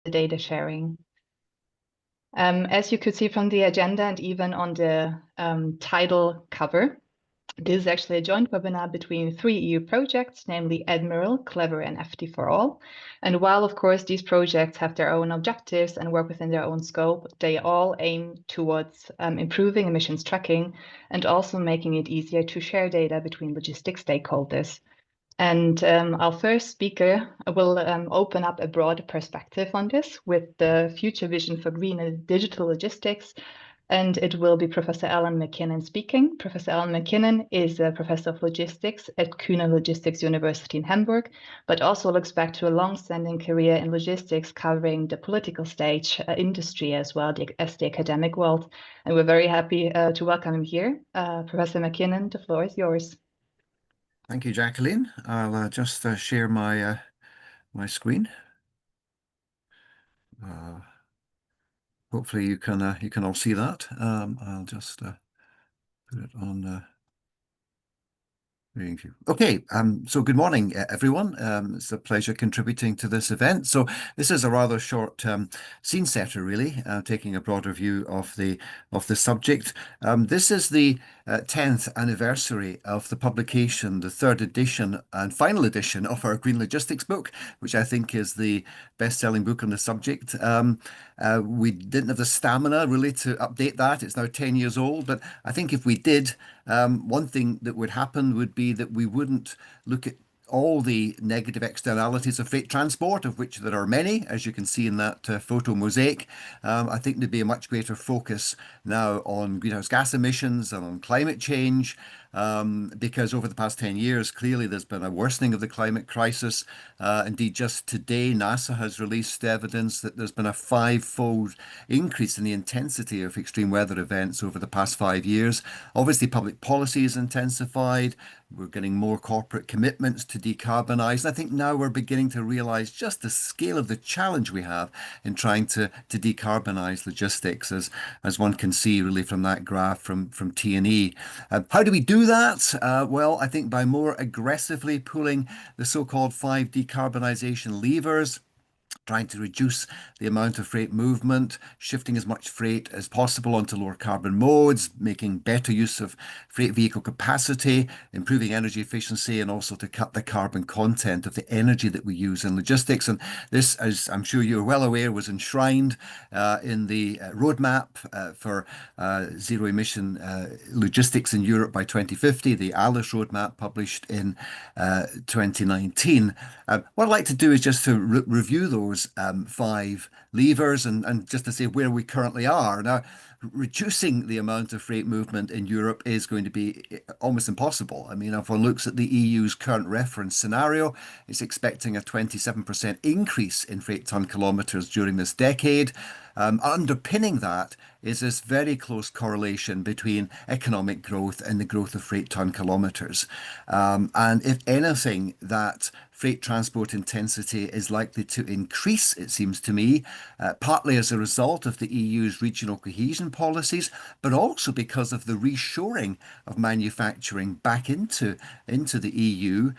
data sharing. As you could see from the agenda and even on the title cover, this is actually a joint webinar between 3 EU projects, namely ADMIRAL, CLEVER, and FT4All. And while, of course, these projects have their own objectives and work within their own scope, they all aim towards improving emissions tracking and also making it easier to share data between logistics stakeholders. And our first speaker will open up a broad perspective on this with the future vision for green and digital logistics. And it will be Professor Alan McKinnon speaking. Professor Alan McKinnon is a professor of logistics at Kuhne Logistics University in Hamburg, but also looks back to a long-standing career in logistics covering the political stage, industry as well as the academic world. And we're very happy to welcome him here. Professor McKinnon, the floor is yours. Thank you, Jacqueline. I'll just share my my screen. Hopefully you can all see that. I'll just put it on. Okay, so good morning, everyone. It's a pleasure contributing to this event. So this is a rather short scene setter, really, taking a broader view of the subject. This is the 10th anniversary of the publication, the 3rd edition and final edition of our Green Logistics book, which I think is the best-selling book on the subject. We didn't have the stamina really to update that. It's now 10 years old, but I think if we did, one thing that would happen would be that we wouldn't look at all the negative externalities of freight transport, of which there are many, as you can see in that photo mosaic. I think there'd be a much greater focus now on greenhouse gas emissions and on climate change, because over the past 10 years, clearly there's been a worsening of the climate crisis. Indeed, just today, NASA has released evidence that there's been a 5-fold increase in the intensity of extreme weather events over the past 5 years. Obviously, public policy has intensified. We're getting more corporate commitments to decarbonise. And I think now we're beginning to realise just the scale of the challenge we have in trying to decarbonise logistics, as one can see really from that graph from T&E. How do we do that? Well, I think by more aggressively pulling the so-called 5 decarbonisation levers, trying to reduce the amount of freight movement, shifting as much freight as possible onto lower carbon modes, making better use of freight vehicle capacity, improving energy efficiency, and also to cut the carbon content of the energy that we use in logistics. And this, as I'm sure you're well aware, was enshrined in the roadmap for zero emission logistics in Europe by 2050, the ALICE roadmap published in 2019. What I'd like to do is just to review those 5 levers and just to say where we currently are. Now, reducing the amount of freight movement in Europe is going to be almost impossible. I mean, if one looks at the EU's current reference scenario, it's expecting a 27% increase in freight ton kilometres during this decade. Underpinning that is this very close correlation between economic growth and the growth of freight ton kilometres. And if anything, that freight transport intensity is likely to increase, it seems to me, partly as a result of the EU's regional cohesion policies, but also because of the reshoring of manufacturing back into the EU,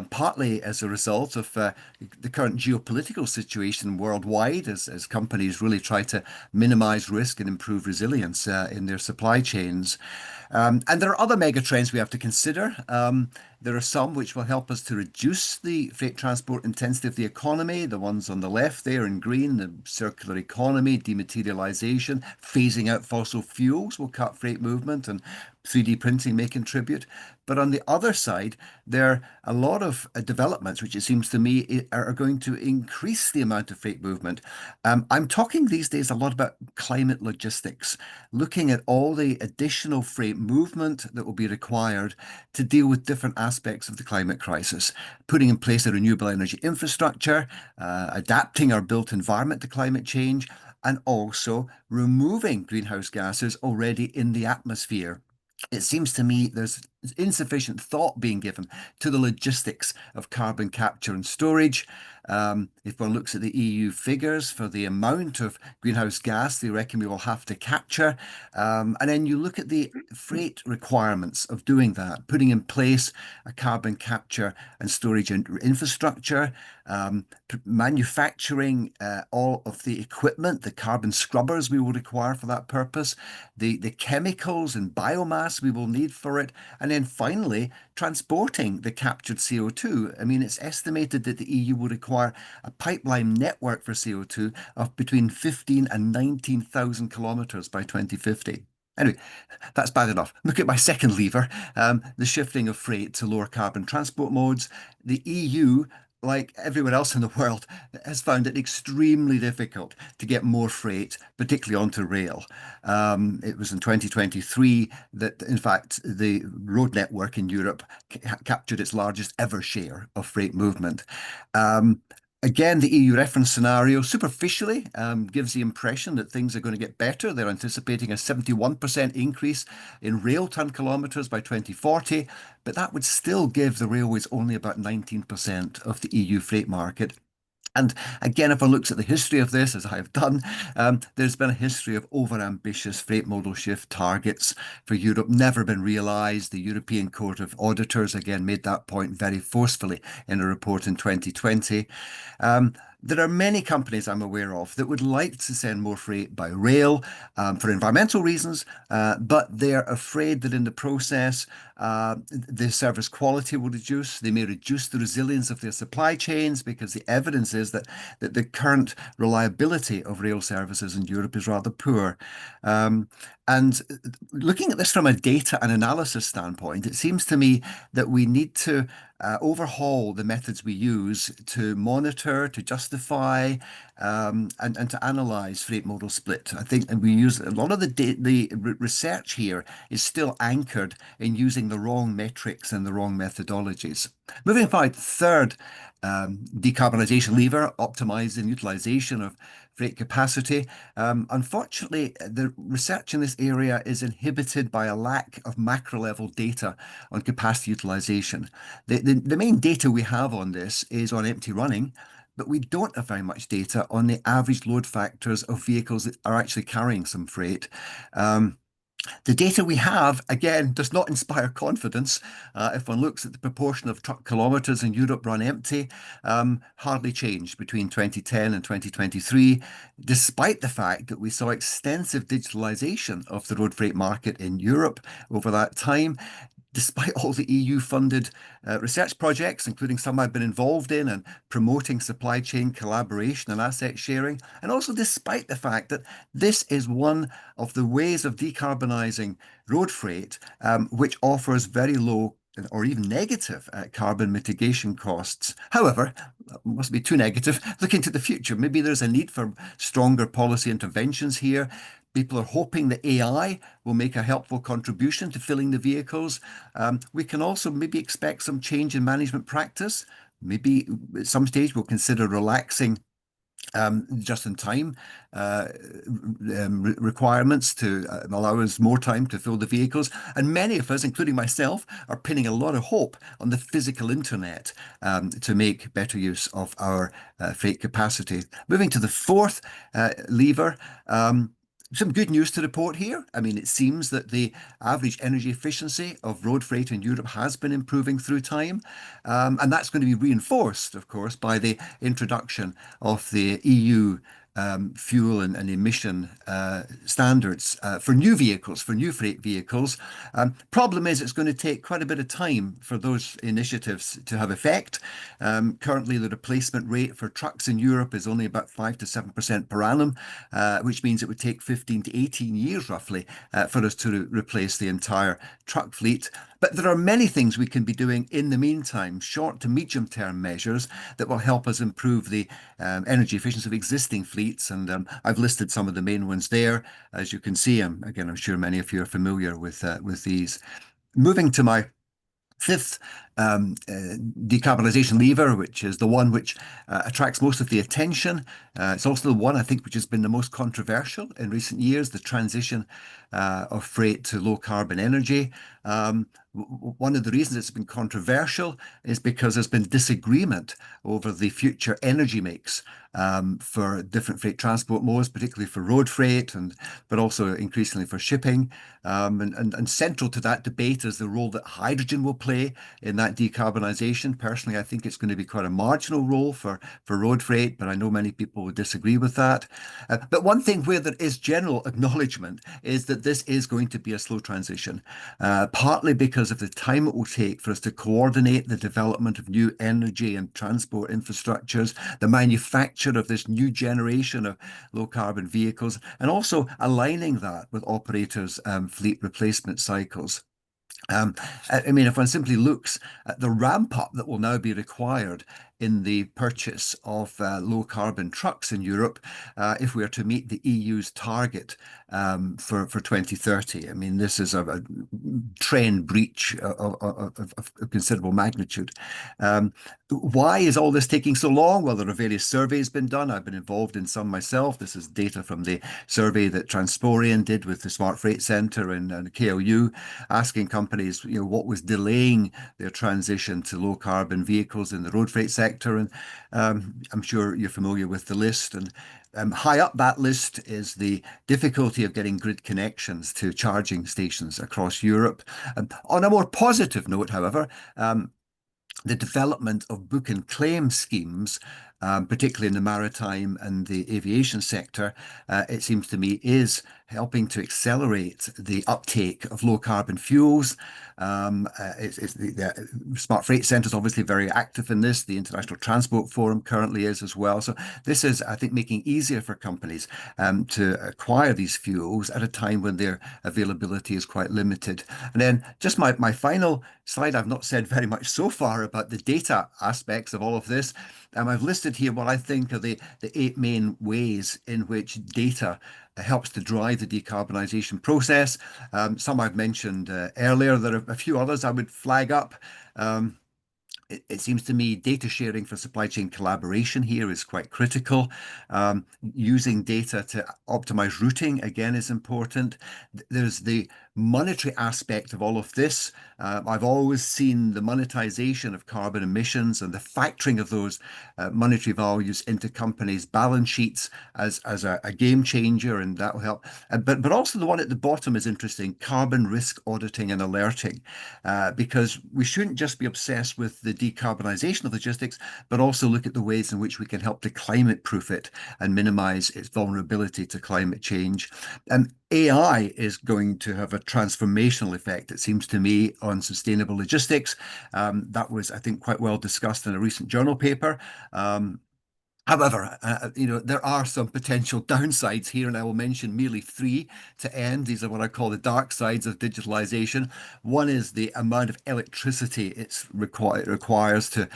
partly as a result of the current geopolitical situation worldwide as companies really try to minimize risk and improve resilience in their supply chains. And there are other megatrends we have to consider. There are some which will help us to reduce the freight transport intensity of the economy. The ones on the left there in green, the circular economy, dematerialization, phasing out fossil fuels will cut freight movement, and 3D printing may contribute. But on the other side, there are a lot of developments which it seems to me are going to increase the amount of freight movement. I'm talking these days a lot about climate logistics, looking at all the additional freight movement that will be required to deal with different aspects of the climate crisis, putting in place a renewable energy infrastructure, adapting our built environment to climate change, and also removing greenhouse gases already in the atmosphere. It seems to me there's insufficient thought being given to the logistics of carbon capture and storage. If one looks at the EU figures for the amount of greenhouse gas they reckon we will have to capture, and then you look at the freight requirements of doing that, putting in place a carbon capture and storage infrastructure, manufacturing all of the equipment, the carbon scrubbers we will require for that purpose, the chemicals and biomass we will need for it, and then finally transporting the captured CO2. I mean, it's estimated that the EU will require a pipeline network for CO2 of between 15 and 19,000 kilometers by 2050. Anyway, that's bad enough. Look at my second lever, the shifting of freight to lower carbon transport modes. The EU, like everyone else in the world, has found it extremely difficult to get more freight, particularly onto rail. It was in 2023 that, in fact, the road network in Europe captured its largest ever share of freight movement. Again, the EU reference scenario superficially gives the impression that things are going to get better. They're anticipating a 71% increase in rail ton kilometres by 2040, but that would still give the railways only about 19% of the EU freight market. And again, if one looks at the history of this, as I have done, there's been a history of over-ambitious freight modal shift targets for Europe, never been realised. The European Court of Auditors, again, made that point very forcefully in a report in 2020. There are many companies I'm aware of that would like to send more freight by rail for environmental reasons, but they're afraid that in the process, the service quality will reduce. They may reduce the resilience of their supply chains because the evidence is that the current reliability of rail services in Europe is rather poor. And looking at this from a data and analysis standpoint, it seems to me that we need to overhaul the methods we use to monitor, to justify, and to analyze freight modal split. I think, and we use a lot of the research here is still anchored in using the wrong metrics and the wrong methodologies. Moving forward, third decarbonisation lever, optimizing utilization of freight capacity. Unfortunately, the research in this area is inhibited by a lack of macro level data on capacity utilization. The main data we have on this is on empty running, but we don't have very much data on the average load factors of vehicles that are actually carrying some freight. The data we have, again, does not inspire confidence. If one looks at the proportion of truck kilometres in Europe run empty, hardly changed between 2010 and 2023, despite the fact that we saw extensive digitalisation of the road freight market in Europe over that time. Despite all the EU-funded research projects, including some I've been involved in and promoting supply chain collaboration and asset sharing, and also despite the fact that this is one of the ways of decarbonising road freight, which offers very low or even negative carbon mitigation costs. However, mustn't be too negative. Looking to the future, maybe there's a need for stronger policy interventions here. People are hoping that AI will make a helpful contribution to filling the vehicles. We can also maybe expect some change in management practice. Maybe at some stage we'll consider relaxing just-in-time requirements to allow us more time to fill the vehicles. And many of us, including myself, are pinning a lot of hope on the physical internet to make better use of our freight capacity. Moving to the fourth lever, some good news to report here. I mean, it seems that the average energy efficiency of road freight in Europe has been improving through time. And that's going to be reinforced, of course, by the introduction of the EU fuel and emission standards for new vehicles, for new freight vehicles. Problem is, it's going to take quite a bit of time for those initiatives to have effect. Currently, the replacement rate for trucks in Europe is only about 5 to 7% per annum, which means it would take 15 to 18 years roughly for us to replace the entire truck fleet. But there are many things we can be doing in the meantime, short to medium term measures that will help us improve the energy efficiency of existing fleets. And I've listed some of the main ones there. As you can see, again, I'm sure many of you are familiar with these. Moving to my fifth decarbonisation lever, which is the one which attracts most of the attention. It's also the one I think which has been the most controversial in recent years, the transition of freight to low carbon energy. One of the reasons it's been controversial is because there's been disagreement over the future energy mix for different freight transport modes, particularly for road freight, but also increasingly for shipping. And central to that debate is the role that hydrogen will play in that decarbonisation. Personally, I think it's going to be quite a marginal role for road freight, but I know many people would disagree with that. But one thing where there is general acknowledgement is that this is going to be a slow transition, partly because of the time it will take for us to coordinate the development of new energy and transport infrastructures, the manufacture of this new generation of low carbon vehicles, and also aligning that with operators' fleet replacement cycles. I mean, if one simply looks at the ramp up that will now be required in the purchase of low carbon trucks in Europe, if we are to meet the EU's target for 2030. I mean, this is a trend breach of considerable magnitude. Why is all this taking so long? Well, there are various surveys been done. I've been involved in some myself. This is data from the survey that Transporion did with the Smart Freight Centre and KLU, asking companies, what was delaying their transition to low carbon vehicles in the road freight sector. And I'm sure you're familiar with the list. And high up that list is the difficulty of getting grid connections to charging stations across Europe. On a more positive note, however, the development of book and claim schemes, particularly in the maritime and the aviation sector, it seems to me is helping to accelerate the uptake of low carbon fuels. The Smart Freight Centre is obviously very active in this. The International Transport Forum currently is as well. So this is, I think, making easier for companies to acquire these fuels at a time when their availability is quite limited. And then just my final slide, I've not said very much so far about the data aspects of all of this. I've listed here what I think are the 8 main ways in which data helps to drive the decarbonisation process. Some I've mentioned earlier. There are a few others I would flag up. It seems to me data sharing for supply chain collaboration here is quite critical. Using data to optimize routing, again, is important. There's the monetary aspect of all of this. I've always seen the monetization of carbon emissions and the factoring of those monetary values into companies' balance sheets as a game changer, and that will help. But also the one at the bottom is interesting, carbon risk auditing and alerting, because we shouldn't just be obsessed with the decarbonisation of logistics, but also look at the ways in which we can help to climate proof it and minimize its vulnerability to climate change. And AI is going to have a transformational effect, it seems to me, on sustainable logistics. That was, I think, quite well discussed in a recent journal paper. However, there are some potential downsides here, and I will mention merely 3 to end. These are what I call the dark sides of digitalization. One is the amount of electricity it requires to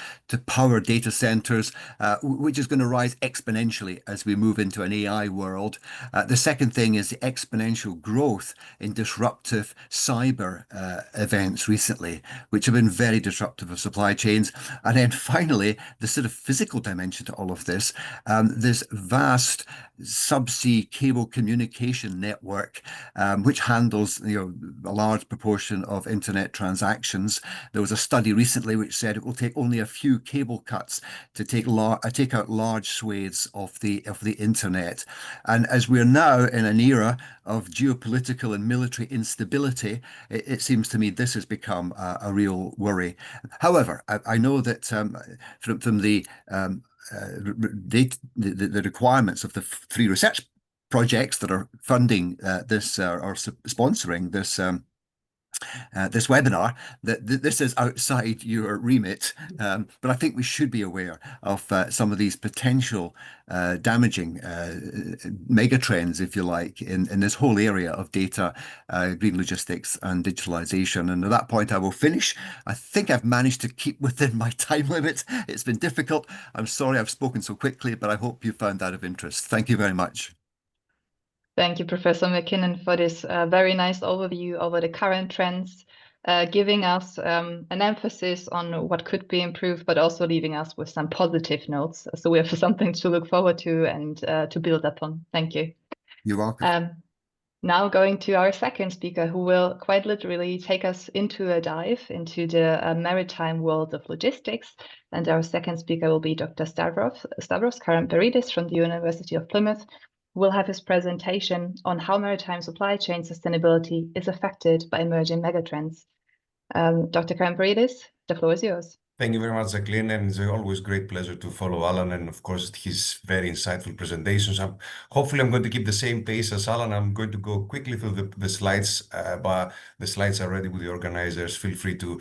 power data centers, which is going to rise exponentially as we move into an AI world. The second thing is the exponential growth in disruptive cyber events recently, which have been very disruptive of supply chains. And then finally, the sort of physical dimension to all of this. This vast subsea cable communication network, which handles a large proportion of internet transactions. There was a study recently which said it will take only a few cable cuts to take out large swathes of the internet. And as we're now in an era of geopolitical and military instability, it seems to me this has become a real worry. However, I know that from the requirements of the 3 research projects that are funding this or sponsoring this this webinar, that this is outside your remit, but I think we should be aware of some of these potential damaging mega trends, if you like, in this whole area of data, green logistics and digitalization. And at that point, I will finish. I think I've managed to keep within my time limit. It's been difficult. I'm sorry I've spoken so quickly, but I hope you found that of interest. Thank you very much. Thank you, Professor McKinnon, for this very nice overview over the current trends, giving us an emphasis on what could be improved, but also leaving us with some positive notes. So we have something to look forward to and to build upon. Thank you. You're welcome. Now going to our second speaker, who will quite literally take us into a dive into the maritime world of logistics. And our second speaker will be Dr. Stavros Karamperidis from the University of Plymouth, who will have his presentation on how maritime supply chain sustainability is affected by emerging megatrends. Dr. Karamperidis, the floor is yours. Thank you very much, Jacqueline, and it's always great pleasure to follow Alan and, of course, his very insightful presentations. Hopefully, I'm going to keep the same pace as Alan. I'm going to go quickly through the slides, but the slides are ready with the organizers. Feel free to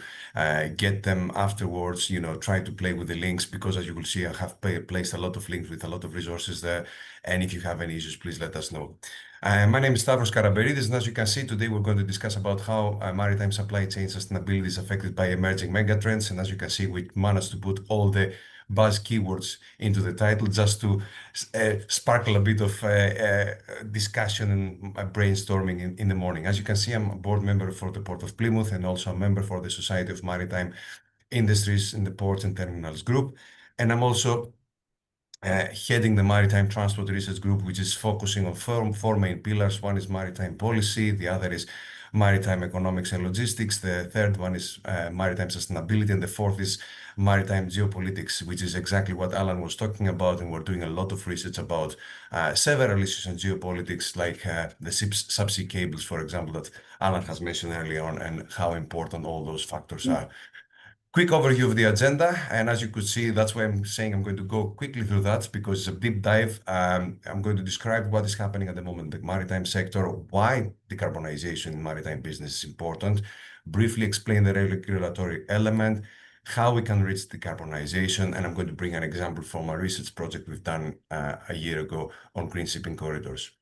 get them afterwards, try to play with the links, because as you will see, I have placed a lot of links with a lot of resources there. And if you have any issues, please let us know. My name is Stavros Karamperidis, and as you can see, today we're going to discuss about how maritime supply chain sustainability is affected by emerging megatrends. And as you can see, we managed to put all the buzz keywords into the title just to sparkle a bit of discussion and brainstorming in the morning. As you can see, I'm a board member for the Port of Plymouth and also a member for the Society of Maritime Industries in the Ports and Terminals Group. And I'm also heading the Maritime Transport Research Group, which is focusing on four main pillars. One is maritime policy, the other is maritime economics and logistics, the third one is maritime sustainability, and the fourth is maritime geopolitics, which is exactly what Alan was talking about. And we're doing a lot of research about several issues in geopolitics, like the subsea cables, for example, that Alan has mentioned earlier on, and how important all those factors are. Quick overview of the agenda, and as you could see, that's why I'm saying I'm going to go quickly through that, because it's a deep dive. I'm going to describe what is happening at the moment in the maritime sector, why decarbonization in maritime business is important, briefly explain the regulatory element, how we can reach decarbonization, and I'm going to bring an example from a research project we've done a year ago on green shipping corridors.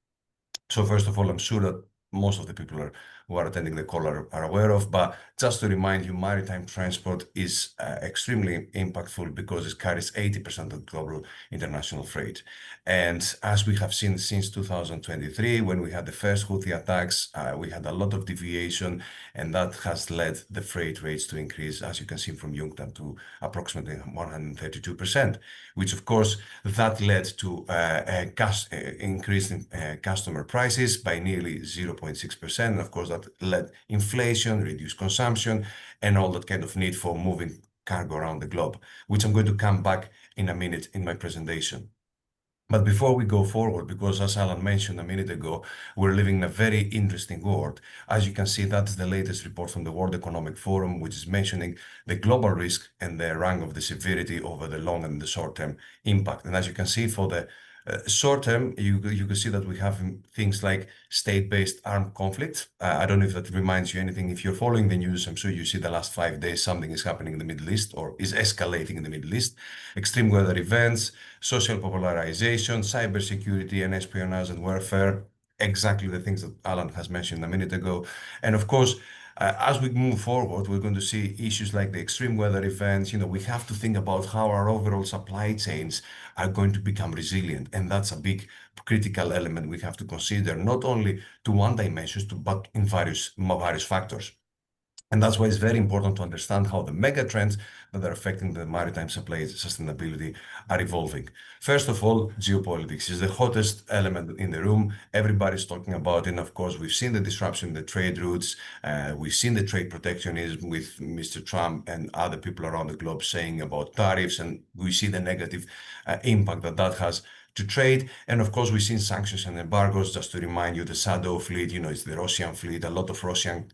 So first of all, I'm sure that most of the people who are attending the call are aware of, but just to remind you, maritime transport is extremely impactful because it carries 80% of global international freight. And as we have seen since 2023, when we had the first Houthi attacks, we had a lot of deviation, and that has led the freight rates to increase, as you can see from UNCTAD, to approximately 132%, which of course that led to increase in customer prices by nearly 0.6%. Of course, that led inflation, reduced consumption, and all that kind of need for moving cargo around the globe, which I'm going to come back in a minute in my presentation. But before we go forward, because as Alan mentioned a minute ago, we're living in a very interesting world. As you can see, that's the latest report from the World Economic Forum, which is mentioning the global risk and the rank of the severity over the long and the short-term impact. And as you can see, for the short term, you can see that we have things like state-based armed conflict. I don't know if that reminds you anything. If you're following the news, I'm sure you see the last 5 days something is happening in the Middle East or is escalating in the Middle East. Extreme weather events, social polarization, cybersecurity and espionage and warfare. Exactly the things that Alan has mentioned a minute ago. And of course, as we move forward, we're going to see issues like the extreme weather events. We have to think about how our overall supply chains are going to become resilient. And that's a big critical element we have to consider, not only to one dimension, but in various factors. And that's why it's very important to understand how the mega trends that are affecting the maritime supply sustainability are evolving. First of all, geopolitics is the hottest element in the room. Everybody's talking about it. And of course, we've seen the disruption in the trade routes. We've seen the trade protectionism with Mr. Trump and other people around the globe saying about tariffs. And we see the negative impact that has to trade. And of course, we've seen sanctions and embargoes. Just to remind you, the Shadow fleet, it's the Russian fleet. A lot of Russian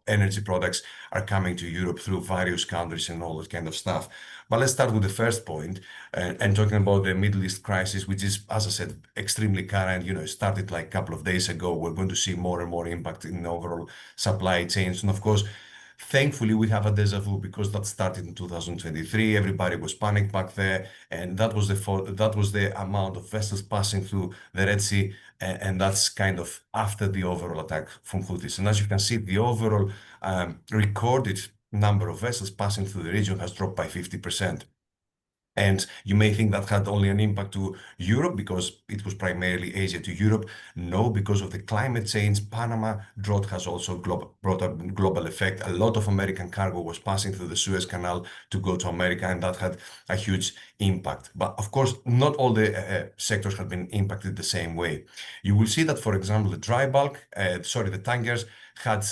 energy products are coming to Europe through various countries and all that kind of stuff. But let's start with the first point and talking about the Middle East crisis, which is, as I said, extremely current. It started like a couple of days ago. We're going to see more and more impact in the overall supply chains. And of course, thankfully, we have a deja vu because that started in 2023. Everybody was panicked back there, and that was the amount of vessels passing through the Red Sea, and that's kind of after the overall attack from Houthis. And as you can see, the overall recorded number of vessels passing through the region has dropped by 50%. And you may think that had only an impact to Europe because it was primarily Asia to Europe. No, because of the climate change, Panama drought has also brought a global effect. A lot of American cargo was passing through the Suez Canal to go to America, and that had a huge impact. But of course, not all the sectors have been impacted the same way. You will see that, for example, the tankers had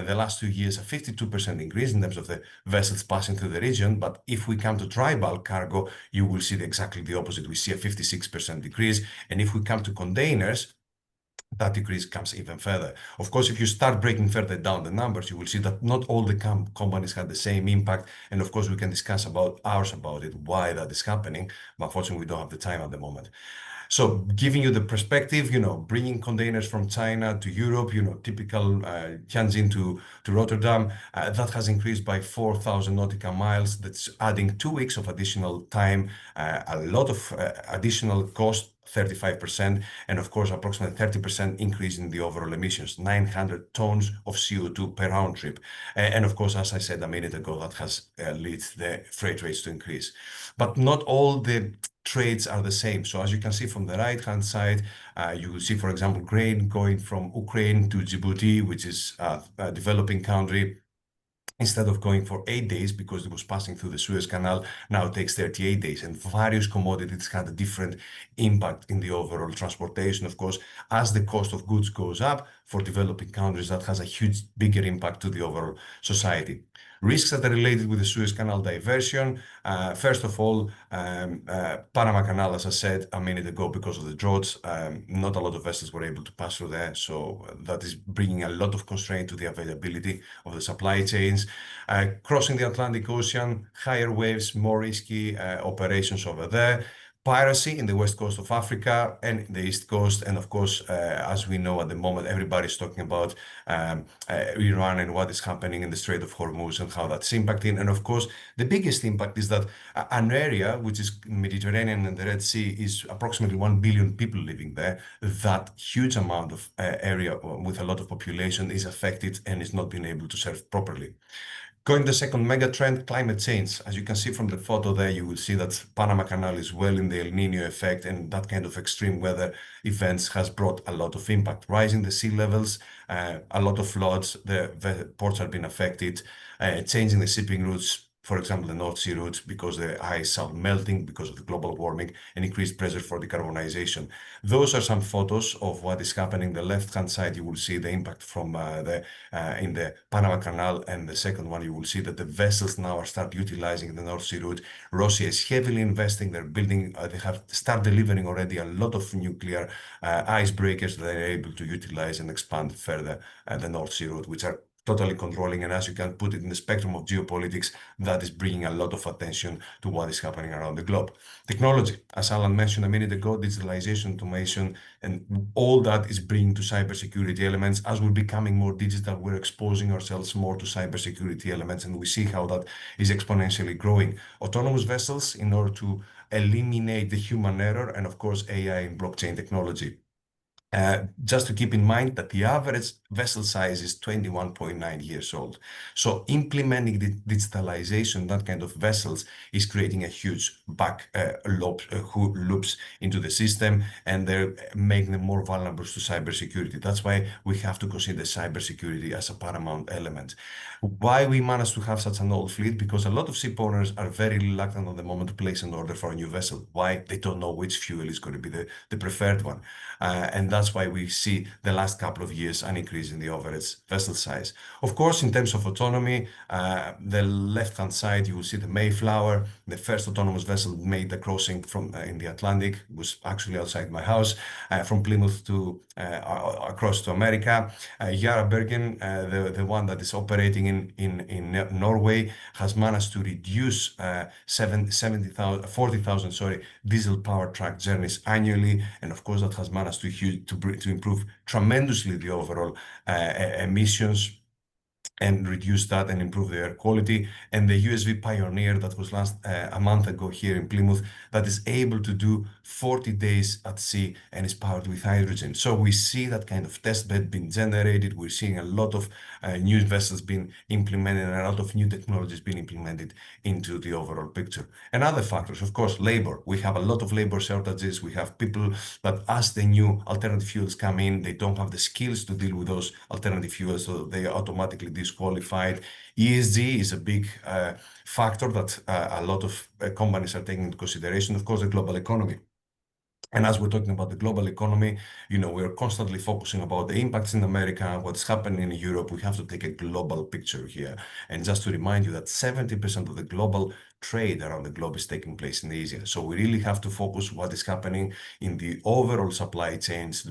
the last 2 years a 52% increase in terms of the vessels passing through the region. But if we come to dry bulk cargo, you will see exactly the opposite. We see a 56% decrease. And if we come to containers, that decrease comes even further. Of course, if you start breaking further down the numbers, you will see that not all the companies had the same impact. And of course, we can discuss about it, why that is happening. But unfortunately, we don't have the time at the moment. So giving you the perspective, bringing containers from China to Europe, typical Tianjin to Rotterdam, that has increased by 4,000 nautical miles. That's adding 2 weeks of additional time, a lot of additional cost, 35%, and of course, approximately 30% increase in the overall emissions, 900 tons of CO2 per round trip. And of course, as I said a minute ago, that has led the freight rates to increase. But not all the trades are the same. So as you can see from the right-hand side, you will see, for example, grain going from Ukraine to Djibouti, which is a developing country. Instead of going for 8 days because it was passing through the Suez Canal, now it takes 38 days. And various commodities had a different impact in the overall transportation. Of course, as the cost of goods goes up for developing countries, that has a huge, bigger impact to the overall society. Risks that are related with the Suez Canal diversion. First of all, Panama Canal, as I said a minute ago, because of the droughts, not a lot of vessels were able to pass through there. So that is bringing a lot of constraint to the availability of the supply chains. Crossing the Atlantic Ocean, higher waves, more risky operations over there. Piracy in the west coast of Africa and the east coast. And of course, as we know at the moment, everybody's talking about Iran and what is happening in the Strait of Hormuz and how that's impacting. And of course, the biggest impact is that an area, which is Mediterranean and the Red Sea, is approximately 1 billion people living there. That huge amount of area with a lot of population is affected and is not being able to serve properly. Going to the second mega trend, climate change. As you can see from the photo there, you will see that Panama Canal is well in the El Nino effect, and that kind of extreme weather events has brought a lot of impact. Rising the sea levels, a lot of floods, the ports have been affected, changing the shipping routes. For example, the North Sea route, because the ice are melting because of the global warming and increased pressure for decarbonization. Those are some photos of what is happening. The left-hand side, you will see the impact from in the Panama Canal, and the second one, you will see that the vessels now are start utilizing the North Sea route. Russia is heavily investing. They're building. They have started delivering already a lot of nuclear icebreakers that they're able to utilize and expand further the North Sea route, which are totally controlling. And as you can put it in the spectrum of geopolitics, that is bringing a lot of attention to what is happening around the globe. Technology, as Alan mentioned a minute ago, digitalization, automation, and all that is bringing to cybersecurity elements. As we're becoming more digital, we're exposing ourselves more to cybersecurity elements, and we see how that is exponentially growing. Autonomous vessels in order to eliminate the human error, and of course, AI and blockchain technology. Just to keep in mind that the average vessel size is 21.9 years old. So implementing the digitalization, that kind of vessels, is creating a huge loops into the system, and they're making them more vulnerable to cybersecurity. That's why we have to consider cybersecurity as a paramount element. Why we managed to have such an old fleet? Because a lot of ship owners are very reluctant at the moment to place an order for a new vessel. Why? They don't know which fuel is going to be the preferred one. And that's why we see the last couple of years an increase in the average vessel size. Of course, in terms of autonomy, the left-hand side, you will see the Mayflower, the first autonomous vessel made the crossing from in the Atlantic, was actually outside my house, from Plymouth to across to America. Yara Bergen, the one that is operating in Norway, has managed to reduce 40,000 diesel-powered truck journeys annually, and of course that has managed to improve tremendously the overall emissions and reduce that and improve the air quality. And the USV Pioneer that was a month ago here in Plymouth, that is able to do 40 days at sea and is powered with hydrogen. So we see that kind of test bed being generated. We're seeing a lot of new vessels being implemented and a lot of new technologies being implemented into the overall picture. And other factors, of course, labor. We have a lot of labor shortages. We have people that as the new alternative fuels come in, they don't have the skills to deal with those alternative fuels, so they are automatically disqualified. ESG is a big factor that a lot of companies are taking into consideration. Of course, the global economy. And as we're talking about the global economy, we're constantly focusing about the impacts in America, what's happening in Europe. We have to take a global picture here. And just to remind you that 70% of the global trade around the globe is taking place in Asia. So we really have to focus what is happening in the overall supply chains,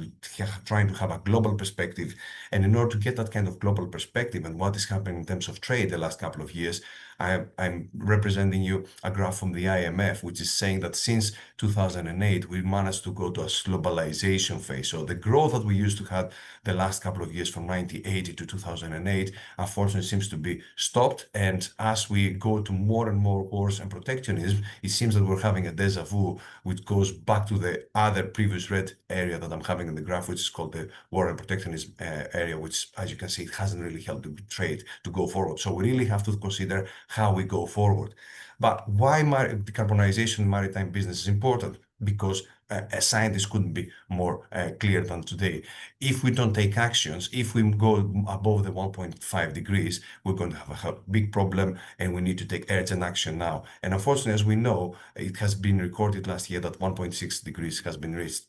trying to have a global perspective. And in order to get that kind of global perspective and what is happening in terms of trade the last couple of years, I'm representing you a graph from the IMF, which is saying that since 2008, we managed to go to a globalization phase. So the growth that we used to have the last couple of years from 1980 to 2008, unfortunately seems to be stopped. And as we go to more and more wars and protectionism, it seems that we're having a deja vu, which goes back to the other previous red area that I'm having in the graph, which is called the war and protectionism area, which, as you can see, it hasn't really helped the trade to go forward. So we really have to consider how we go forward. But why decarbonization in maritime business is important? Because a scientist couldn't be more clear than today. If we don't take actions, if we go above the 1.5 degrees, we're going to have a big problem, and we need to take urgent action now. And unfortunately, as we know, it has been recorded last year that 1.6 degrees has been reached.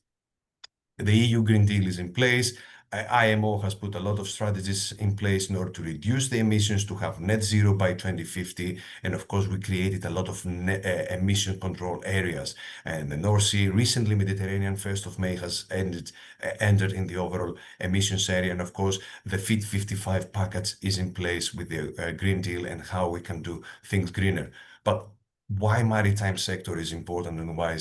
The EU Green Deal is in place. IMO has put a lot of strategies in place in order to reduce the emissions, to have net zero by 2050. And of course, we created a lot of emission control areas. And the North Sea, recently Mediterranean, 1st of May, has entered in the overall emissions area. And of course, the Fit 55 package is in place with the Green Deal and how we can do things greener. But why maritime sector is important and why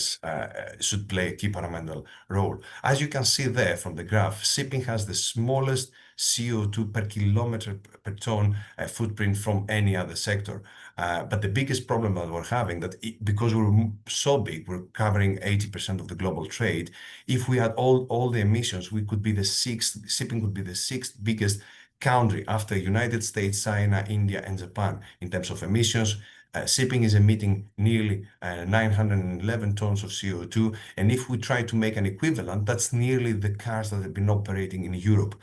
should play a key fundamental role. As you can see there from the graph, shipping has the smallest CO2 per kilometer per ton footprint from any other sector. But the biggest problem that we're having, because we're so big, we're covering 80% of the global trade. If we had all the emissions, shipping could be the sixth biggest country after United States, China, India, and Japan in terms of emissions. Shipping is emitting nearly 911 tons of CO2. And if we try to make an equivalent, that's nearly the cars that have been operating in Europe.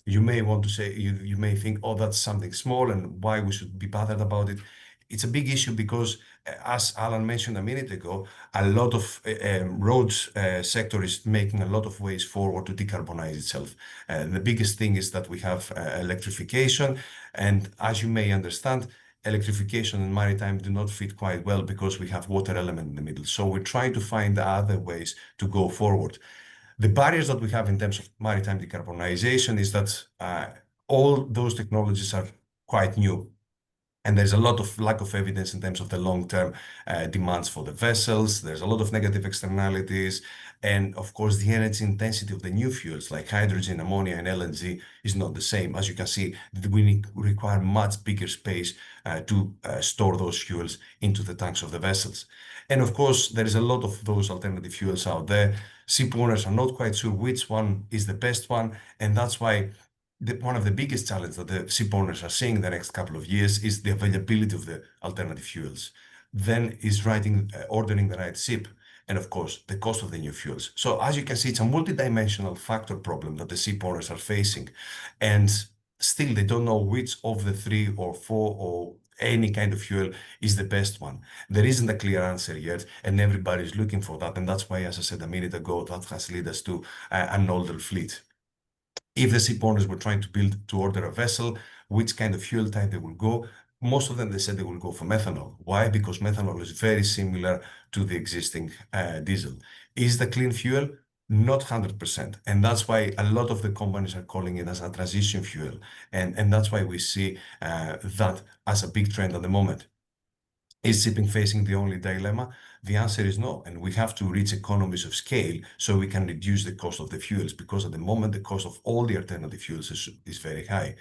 You may want to say, you may think, oh, that's something small and why we should be bothered about it. It's a big issue because, as Alan mentioned a minute ago, a lot of roads sector is making a lot of ways forward to decarbonize itself. The biggest thing is that we have electrification. And as you may understand, electrification and maritime do not fit quite well because we have water element in the middle. So we're trying to find other ways to go forward. The barriers that we have in terms of maritime decarbonization is that all those technologies are quite new. And there's a lot of lack of evidence in terms of the long-term demands for the vessels. There's a lot of negative externalities. And of course, the energy intensity of the new fuels like hydrogen, ammonia, and LNG is not the same. As you can see, we require much bigger space to store those fuels into the tanks of the vessels. And of course, there is a lot of those alternative fuels out there. Ship owners are not quite sure which one is the best one. And that's why one of the biggest challenges that the ship owners are seeing in the next couple of years is the availability of the alternative fuels. Then is ordering the right ship, and of course, the cost of the new fuels. So as you can see, it's a multidimensional factor problem that the ship owners are facing. And still, they don't know which of the 3 or 4 or any kind of fuel is the best one. There isn't a clear answer yet, and everybody is looking for that. And that's why, as I said a minute ago, that has led us to an older fleet. If the ship owners were trying to order a vessel, which kind of fuel type they will go, most of them, they said they will go for methanol. Why? Because methanol is very similar to the existing diesel. Is the clean fuel? Not 100%. And that's why a lot of the companies are calling it as a transition fuel. And that's why we see that as a big trend at the moment. Is shipping facing the only dilemma? The answer is no, and we have to reach economies of scale so we can reduce the cost of the fuels, because at the moment the cost of all the alternative fuels is very high.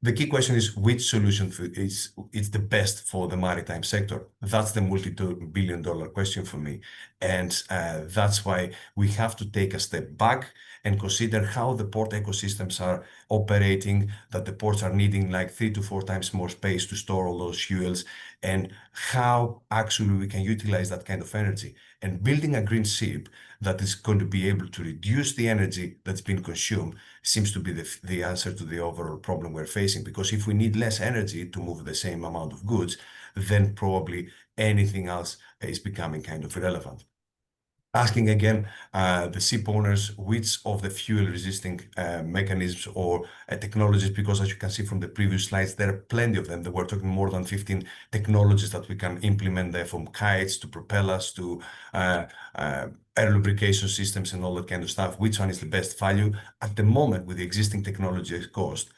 The key question is which solution is the best for the maritime sector? That's the multi-billion-dollar question for me. And that's why we have to take a step back and consider how the port ecosystems are operating, that the ports are needing like 3 to 4 times more space to store all those fuels, and how actually we can utilize that kind of energy. And building a green ship that is going to be able to reduce the energy that's been consumed seems to be the answer to the overall problem we're facing. Because if we need less energy to move the same amount of goods, then probably anything else is becoming kind of irrelevant. Asking again the ship owners which of the fuel resisting mechanisms or technologies, because as you can see from the previous slides, there are plenty of them. We're talking more than 15 technologies that we can implement there, from kites to propellers to air lubrication systems and all that kind of stuff. Which one is the best value? At the moment, with the existing technology cost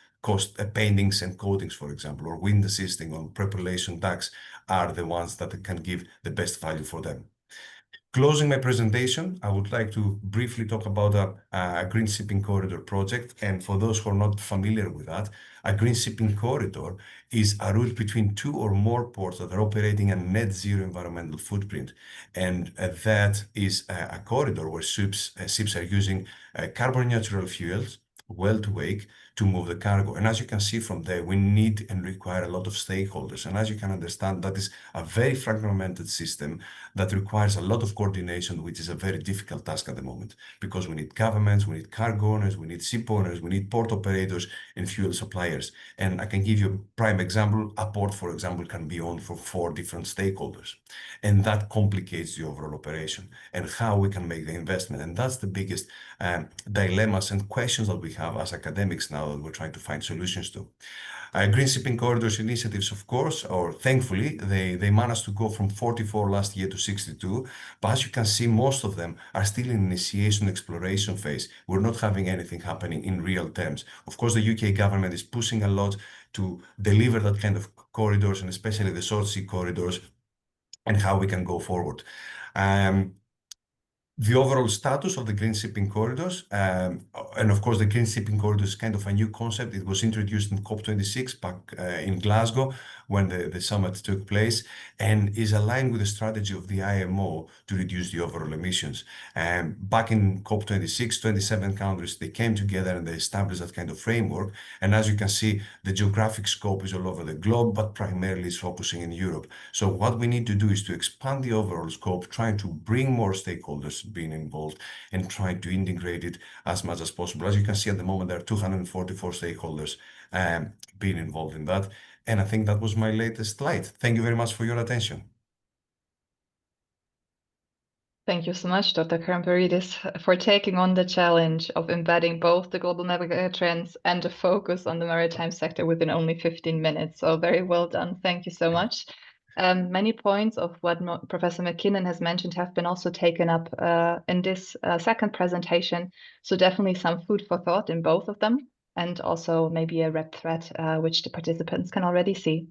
paintings and coatings, for example, or wind assisting on propulsion ducts are the ones that can give the best value for them. Closing my presentation, I would like to briefly talk about a Green Shipping Corridor project. And for those who are not familiar with that, a Green Shipping Corridor is a route between 2 or more ports that are operating a net zero environmental footprint. And that is a corridor where ships are using carbon neutral fuels, well to wake, to move the cargo. And as you can see from there, we need and require a lot of stakeholders. And as you can understand, that is a very fragmented system that requires a lot of coordination, which is a very difficult task at the moment, because we need governments, we need cargo owners, we need ship owners, we need port operators and fuel suppliers. And I can give you a prime example. A port, for example, can be owned for 4 different stakeholders. And that complicates the overall operation and how we can make the investment. And that's the biggest dilemmas and questions that we have as academics now that we're trying to find solutions to. Green Shipping Corridors initiatives, of course, or thankfully, they managed to go from 44 last year to 62. But as you can see, most of them are still in initiation exploration phase. We're not having anything happening in real terms. Of course, the UK government is pushing a lot to deliver that kind of corridors, and especially the short sea corridors, and how we can go forward. The overall status of the Green Shipping Corridors, and of course the Green Shipping Corridors is kind of a new concept. It was introduced in COP26 back in Glasgow when the summit took place, and is aligned with the strategy of the IMO to reduce the overall emissions. Back in COP26, 27 countries, they came together and they established that kind of framework. And as you can see, the geographic scope is all over the globe, but primarily is focusing in Europe. So what we need to do is to expand the overall scope, trying to bring more stakeholders being involved and trying to integrate it as much as possible. As you can see at the moment, there are 244 stakeholders being involved in that. And I think that was my latest slide. Thank you very much for your attention. Thank you so much, Dr. Karamperidis, for taking on the challenge of embedding both the global mega trends and a focus on the maritime sector within only 15 minutes. So very well done. Thank you so much. Many points of what Professor McKinnon has mentioned have been also taken up in this second presentation. So definitely some food for thought in both of them, and also maybe a red thread which the participants can already see.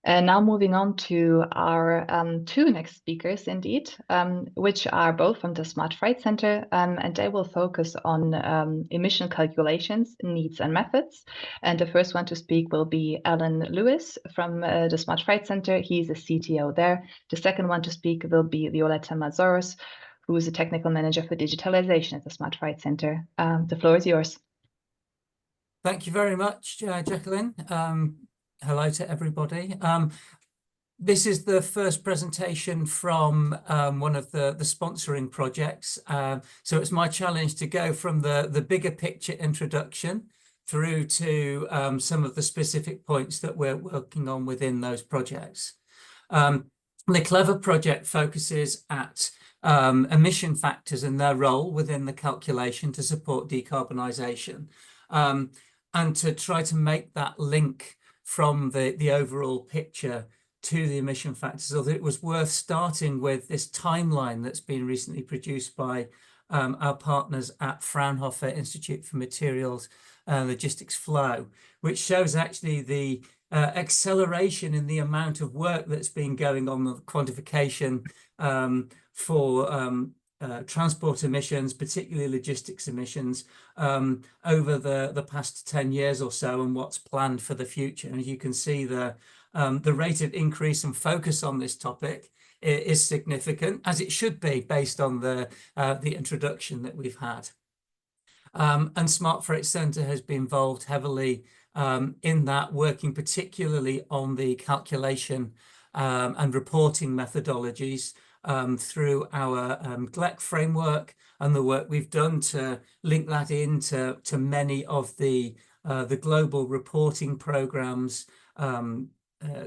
Now moving on to our 2 next speakers indeed, which are both from the Smart Freight Center, and they will focus on emission calculations, needs and methods. And the first one to speak will be Alan Lewis from the Smart Freight Center. He's a CTO there. The second one to speak will be Violeta Mazoros, who is a technical manager for digitalization at the Smart Freight Center. The floor is yours. Thank you very much, Jacqueline. Hello to everybody. This is the first presentation from one of the sponsoring projects. So it's my challenge to go from the bigger picture introduction through to some of the specific points that we're working on within those projects. The CLEVER project focuses at emission factors and their role within the calculation to support decarbonisation, and to try to make that link from the overall picture to the emission factors. So that it was worth starting with this timeline that's been recently produced by our partners at Fraunhofer Institute for Materials Logistics Flow, which shows actually the acceleration in the amount of work that's been going on with quantification for transport emissions, particularly logistics emissions, over the past 10 years or so, and what's planned for the future. And you can see the rate of increase and focus on this topic is significant, as it should be based on the introduction that we've had. And Smart Freight Centre has been involved heavily in that, working particularly on the calculation and reporting methodologies through our GLEC framework, and the work we've done to link that into many of the global reporting programs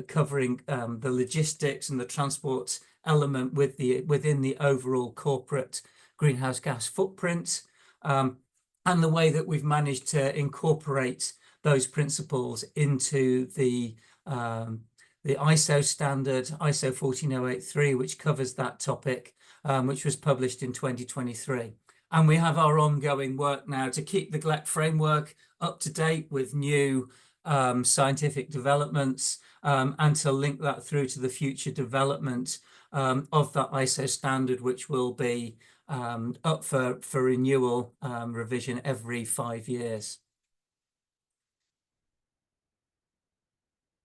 covering the logistics and the transport element within the overall corporate greenhouse gas footprint, and the way that we've managed to incorporate those principles into the ISO standard, ISO 14083, which covers that topic, which was published in 2023. And we have our ongoing work now to keep the GLEC framework up to date with new scientific developments, and to link that through to the future development of that ISO standard, which will be up for renewal, revision every 5 years.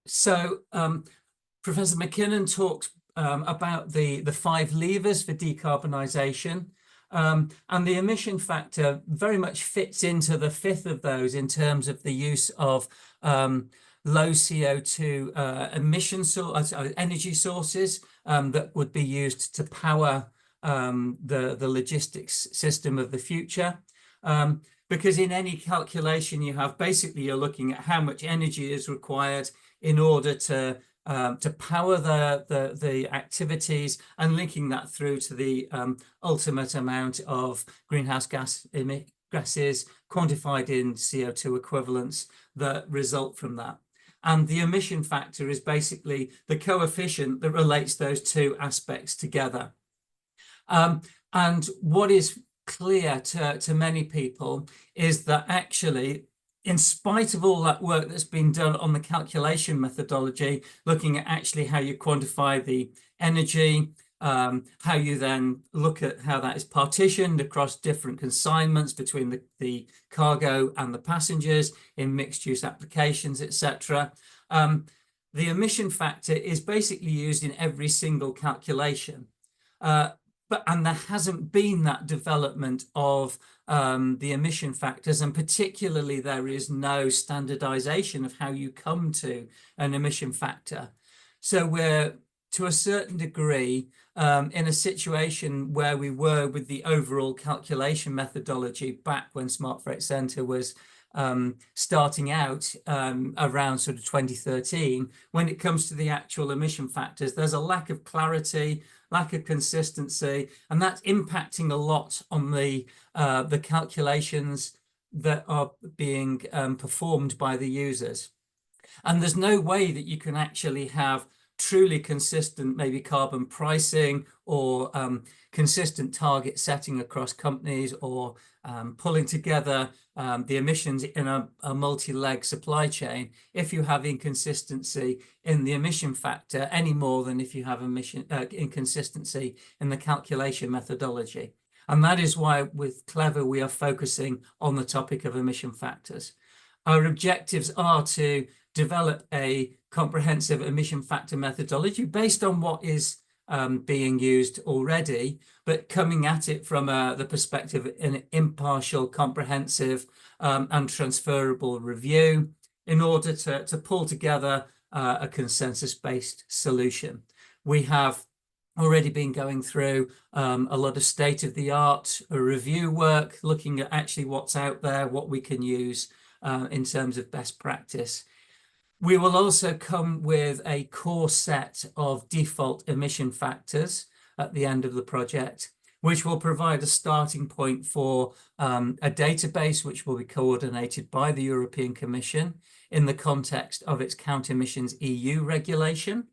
So Professor McKinnon talked about the 5 levers for decarbonisation, and the emission factor very much fits into the 5th of those in terms of the use of low CO2 energy sources that would be used to power the logistics system of the future. Because in any calculation you have, basically you're looking at how much energy is required in order to power the activities, and linking that through to the ultimate amount of greenhouse gases quantified in CO2 equivalents that result from that. And the emission factor is basically the coefficient that relates those two aspects together. And what is clear to many people is that actually, in spite of all that work that's been done on the calculation methodology, looking at actually how you quantify the energy, how you then look at how that is partitioned across different consignments between the cargo and the passengers in mixed use applications, etc. The emission factor is basically used in every single calculation. And there hasn't been that development of the emission factors, and particularly there is no standardization of how you come to an emission factor. So we're, to a certain degree, in a situation where we were with the overall calculation methodology back when Smart Freight Centre was starting out around sort of 2013. When it comes to the actual emission factors, there's a lack of clarity, lack of consistency, and that's impacting a lot on the calculations that are being performed by the users. And there's no way that you can actually have truly consistent, maybe carbon pricing or consistent target setting across companies, or pulling together the emissions in a multi-leg supply chain if you have inconsistency in the emission factor, any more than if you have inconsistency in the calculation methodology. And that is why with CLEVER we are focusing on the topic of emission factors. Our objectives are to develop a comprehensive emission factor methodology based on what is being used already, but coming at it from the perspective of an impartial, comprehensive and transferable review, in order to pull together a consensus-based solution. We have already been going through a lot of state-of-the-art review work, looking at actually what's out there, what we can use in terms of best practice. We will also come with a core set of default emission factors at the end of the project, which will provide a starting point for a database which will be coordinated by the European Commission in the context of its counter emissions EU regulation.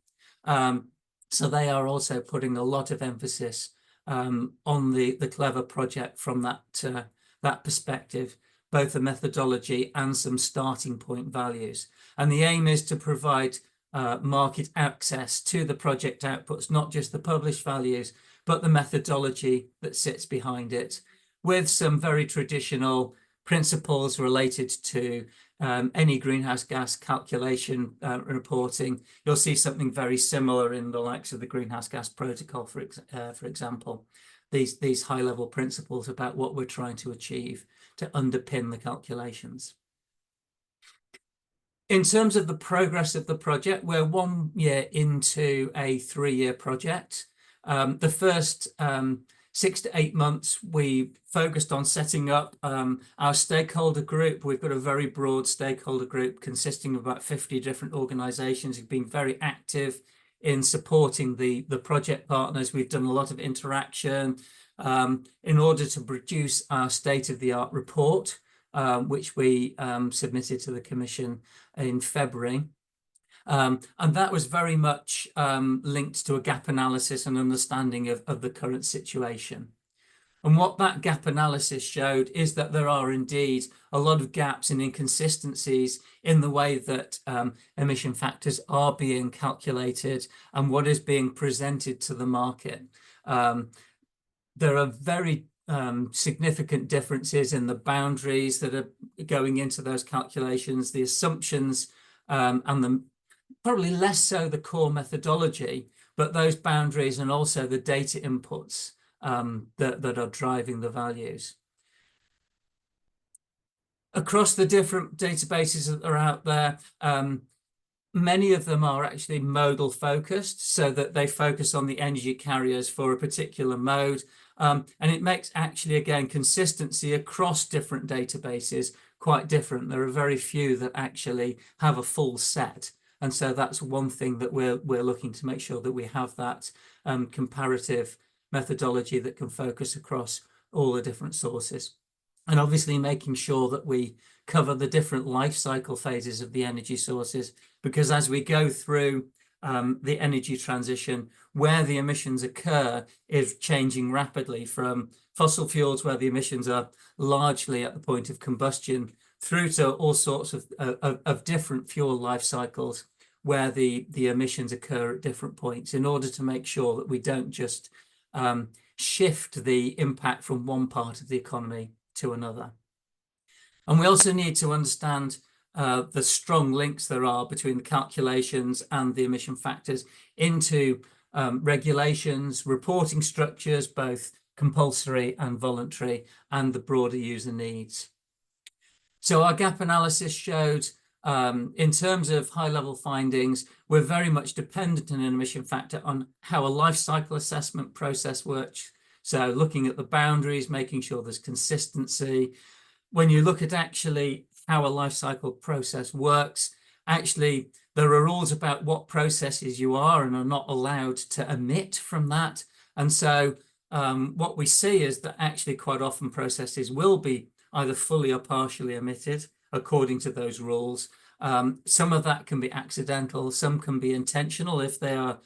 So they are also putting a lot of emphasis on the CLEVER project from that perspective, both the methodology and some starting point values. And the aim is to provide market access to the project outputs, not just the published values, but the methodology that sits behind it, with some very traditional principles related to any greenhouse gas calculation reporting. You'll see something very similar in the likes of the Greenhouse Gas Protocol, for example. These high-level principles about what we're trying to achieve to underpin the calculations. In terms of the progress of the project, we're 1 year into a 3-year project. The first 6 to 8 months, we focused on setting up our stakeholder group. We've got a very broad stakeholder group consisting of about 50 different organizations who've been very active in supporting the project partners. We've done a lot of interaction in order to produce our state-of-the-art report, which we submitted to the Commission in February. And that was very much linked to a gap analysis and understanding of the current situation. And what that gap analysis showed is that there are indeed a lot of gaps and inconsistencies in the way that emission factors are being calculated and what is being presented to the market. There are very significant differences in the boundaries that are going into those calculations, the assumptions, and probably less so the core methodology, but those boundaries and also the data inputs that are driving the values. Across the different databases that are out there, many of them are actually modal focused, so that they focus on the energy carriers for a particular mode. And it makes actually, again, consistency across different databases quite different. There are very few that actually have a full set. And so that's one thing that we're looking to make sure that we have that comparative methodology that can focus across all the different sources. And obviously making sure that we cover the different life cycle phases of the energy sources, because as we go through the energy transition, where the emissions occur is changing rapidly from fossil fuels, where the emissions are largely at the point of combustion, through to all sorts of different fuel life cycles, where the emissions occur at different points, in order to make sure that we don't just shift the impact from one part of the economy to another. And we also need to understand the strong links there are between the calculations and the emission factors into regulations, reporting structures, both compulsory and voluntary, and the broader user needs. So our gap analysis showed, in terms of high-level findings, we're very much dependent on an emission factor on how a life cycle assessment process works. So looking at the boundaries, making sure there's consistency. When you look at actually how a life cycle process works, actually there are rules about what processes you are and are not allowed to emit from that. And so what we see is that actually quite often processes will be either fully or partially emitted according to those rules. Some of that can be accidental, some can be intentional if they are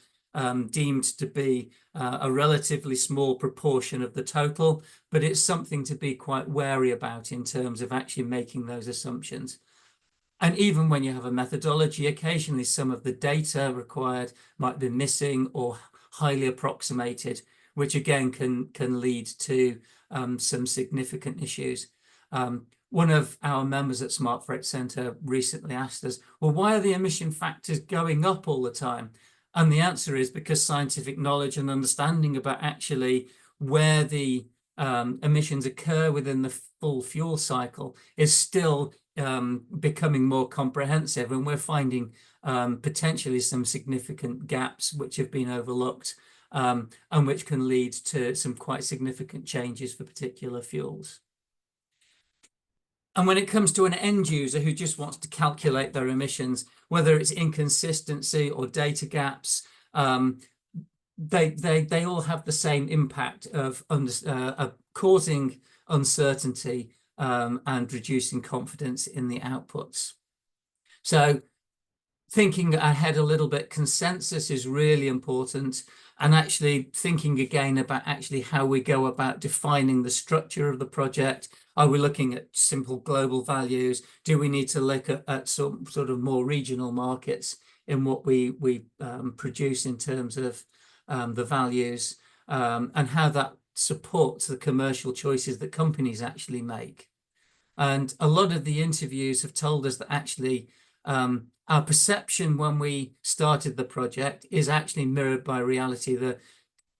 deemed to be a relatively small proportion of the total, but it's something to be quite wary about in terms of actually making those assumptions. And even when you have a methodology, occasionally some of the data required might be missing or highly approximated, which again can lead to some significant issues. One of our members at Smart Freight Centre recently asked us, well, why are the emission factors going up all the time? And the answer is because scientific knowledge and understanding about actually where the emissions occur within the full fuel cycle is still becoming more comprehensive, and we're finding potentially some significant gaps which have been overlooked and which can lead to some quite significant changes for particular fuels. And when it comes to an end user who just wants to calculate their emissions, whether it's inconsistency or data gaps, they all have the same impact of causing uncertainty and reducing confidence in the outputs. So thinking ahead a little bit, consensus is really important, and actually thinking again about actually how we go about defining the structure of the project. Are we looking at simple global values? Do we need to look at some sort of more regional markets in what we produce in terms of the values? and how that supports the commercial choices that companies actually make. And a lot of the interviews have told us that actually our perception when we started the project is actually mirrored by reality. That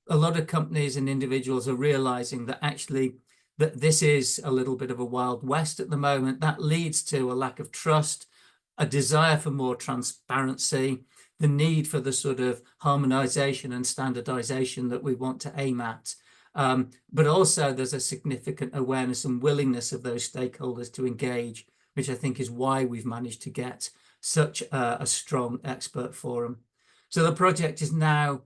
a lot of companies and individuals are realizing that actually that this is a little bit of a Wild West at the moment. That leads to a lack of trust, a desire for more transparency, the need for the sort of harmonization and standardization that we want to aim at. But also there's a significant awareness and willingness of those stakeholders to engage, which I think is why we've managed to get such a strong expert forum. So the project is now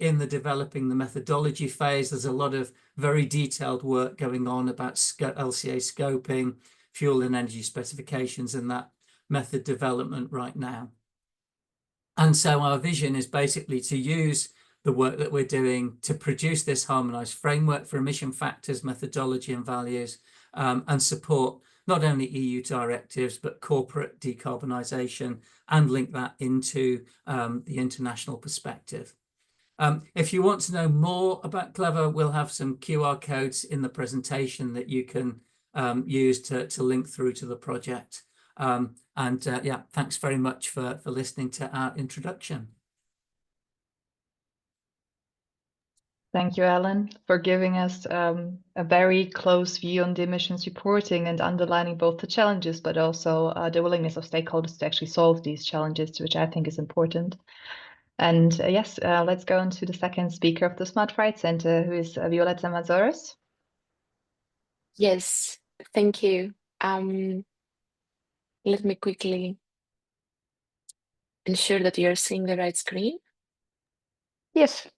in the developing the methodology phase. There's a lot of very detailed work going on about LCA scoping, fuel and energy specifications, and that method development right now. And so our vision is basically to use the work that we're doing to produce this harmonized framework for emission factors, methodology and values, and support not only EU directives, but corporate decarbonisation, and link that into the international perspective. If you want to know more about CLEVER, we'll have some QR codes in the presentation that you can use to link through to the project. Yeah, thanks very much for listening to our introduction. Thank you, Alan, for giving us a very close view on the emissions reporting and underlining both the challenges, but also the willingness of stakeholders to actually solve these challenges, which I think is important. And yes, let's go on to the second speaker of the Smart Freight Center, who is Violeta Mazoros. Yes, thank you. Let me quickly ensure that you're seeing the right screen. Yes.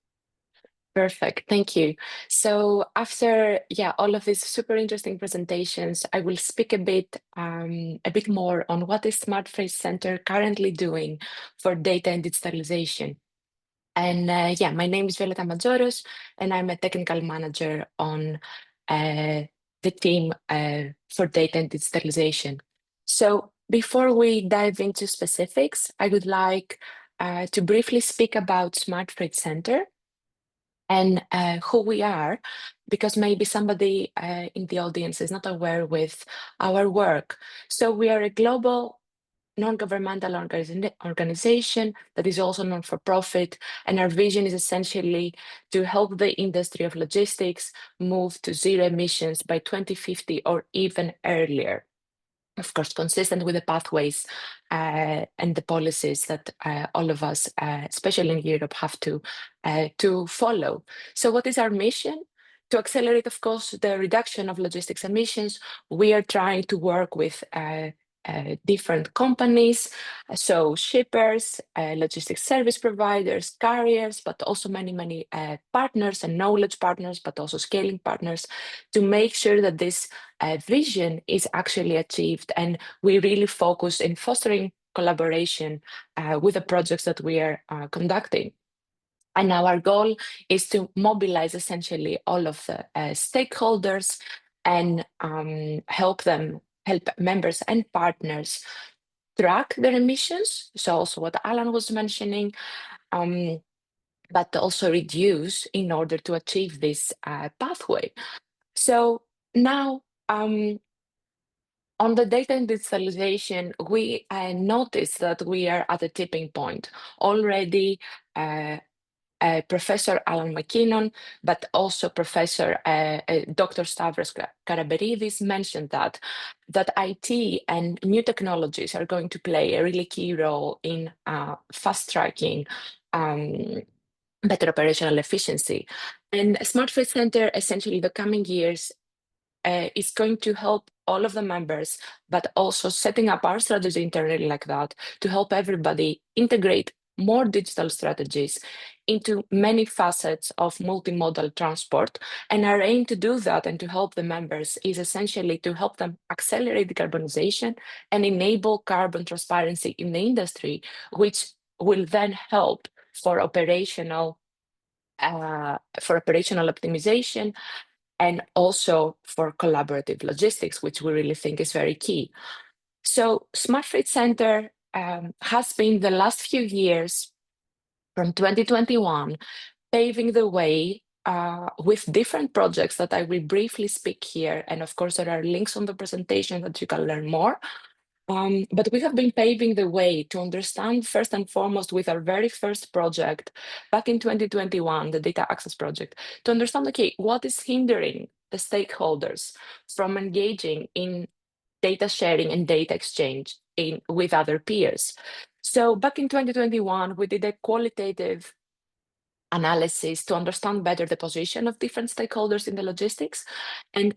Perfect, thank you. So after all of these super interesting presentations, I will speak a bit more on what is Smart Freight Center currently doing for data and digitalization. And my name is Violeta Mazoros, and I'm a technical manager on the team for data and digitalization. So before we dive into specifics, I would like to briefly speak about Smart Freight Center and who we are, because maybe somebody in the audience is not aware with our work. So we are a global non-governmental organization that is also non-for-profit, and our vision is essentially to help the industry of logistics move to zero emissions by 2050 or even earlier. Of course, consistent with the pathways and the policies that all of us, especially in Europe, have to follow. So what is our mission? To accelerate, of course, the reduction of logistics emissions, we are trying to work with different companies, so shippers, logistics service providers, carriers, but also many partners and knowledge partners, but also scaling partners, to make sure that this vision is actually achieved. And we really focus in fostering collaboration with the projects that we are conducting. And now our goal is to mobilize essentially all of the stakeholders and help members and partners track their emissions. So also what Alan was mentioning, but also reduce in order to achieve this pathway. So now on the data and digitalization, we noticed that we are at a tipping point. Already Professor Alan McKinnon, but also Professor Dr. Stavros Karaberidis mentioned that IT and new technologies are going to play a really key role in fast-tracking better operational efficiency. And Smart Freight Center, essentially the coming years, is going to help all of the members, but also setting up our strategy internally like that to help everybody integrate more digital strategies into many facets of multimodal transport. And our aim to do that and to help the members is essentially to help them accelerate decarbonization and enable carbon transparency in the industry, which will then help for operational optimization and also for collaborative logistics, which we really think is very key. So Smart Freight Center has been the last few years from 2021 paving the way with different projects that I will briefly speak here. And of course, there are links on the presentation that you can learn more. But we have been paving the way to understand first and foremost with our very first project back in 2021, the Data Access Project, to understand, okay, what is hindering the stakeholders from engaging in data sharing and data exchange with other peers. So back in 2021, we did a qualitative analysis to understand better the position of different stakeholders in the logistics and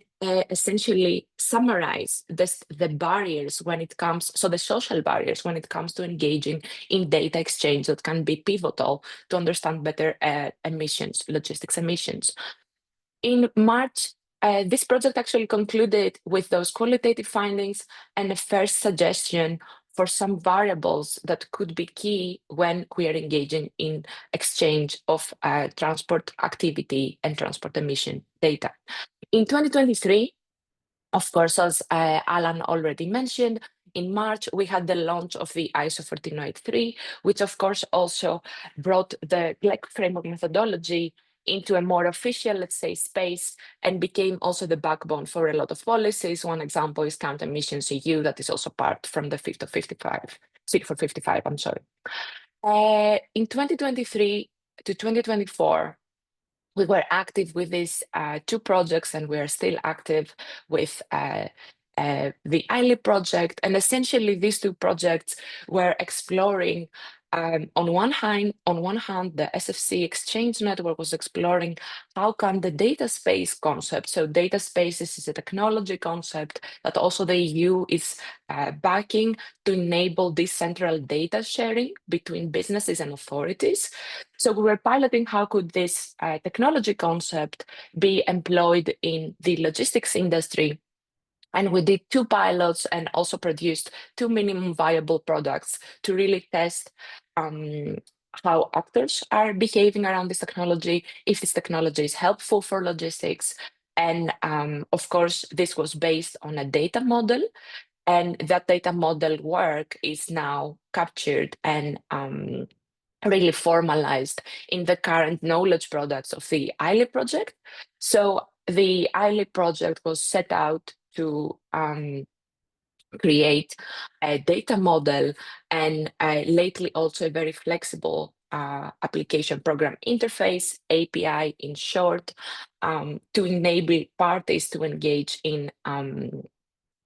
essentially summarize the barriers when it comes, so the social barriers when it comes to engaging in data exchange that can be pivotal to understand better emissions, logistics emissions. In March, this project actually concluded with those qualitative findings and a first suggestion for some variables that could be key when we are engaging in exchange of transport activity and transport emission data. In 2023, of course, as Alan already mentioned, in March, we had the launch of the ISO 14083, which of course also brought the GLEC framework methodology into a more official, let's say, space and became also the backbone for a lot of policies. One example is Count Emissions EU, that is also part from the Fit for 55, I'm sorry. In 2023 to 2024, we were active with these two projects, and we are still active with the ILE project. And essentially, these two projects were exploring, on one hand, the SFC exchange network was exploring how can the data space concept, so data spaces is a technology concept that also the EU is backing to enable decentral data sharing between businesses and authorities. So we were piloting how could this technology concept be employed in the logistics industry. And we did two pilots and also produced two minimum viable products to really test how actors are behaving around this technology, if this technology is helpful for logistics. And of course, this was based on a data model. And that data model work is now captured and really formalized in the current knowledge products of the ILE project. So the ILE project was set out to create a data model and lately also a very flexible application program interface, API in short, to enable parties to engage in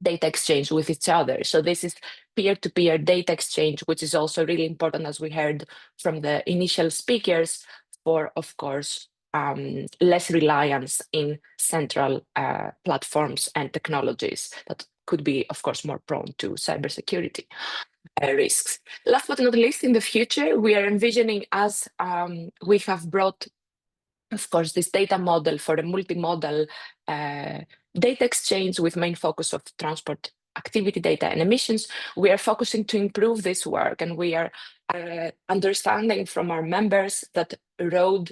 data exchange with each other. So this is peer-to-peer data exchange, which is also really important, as we heard from the initial speakers, for, of course, less reliance in central platforms and technologies that could be, of course, more prone to cybersecurity risks. Last but not least, in the future, we are envisioning, as we have brought, of course, this data model for a multimodal data exchange with main focus of transport activity data and emissions, we are focusing to improve this work, and we are understanding from our members that road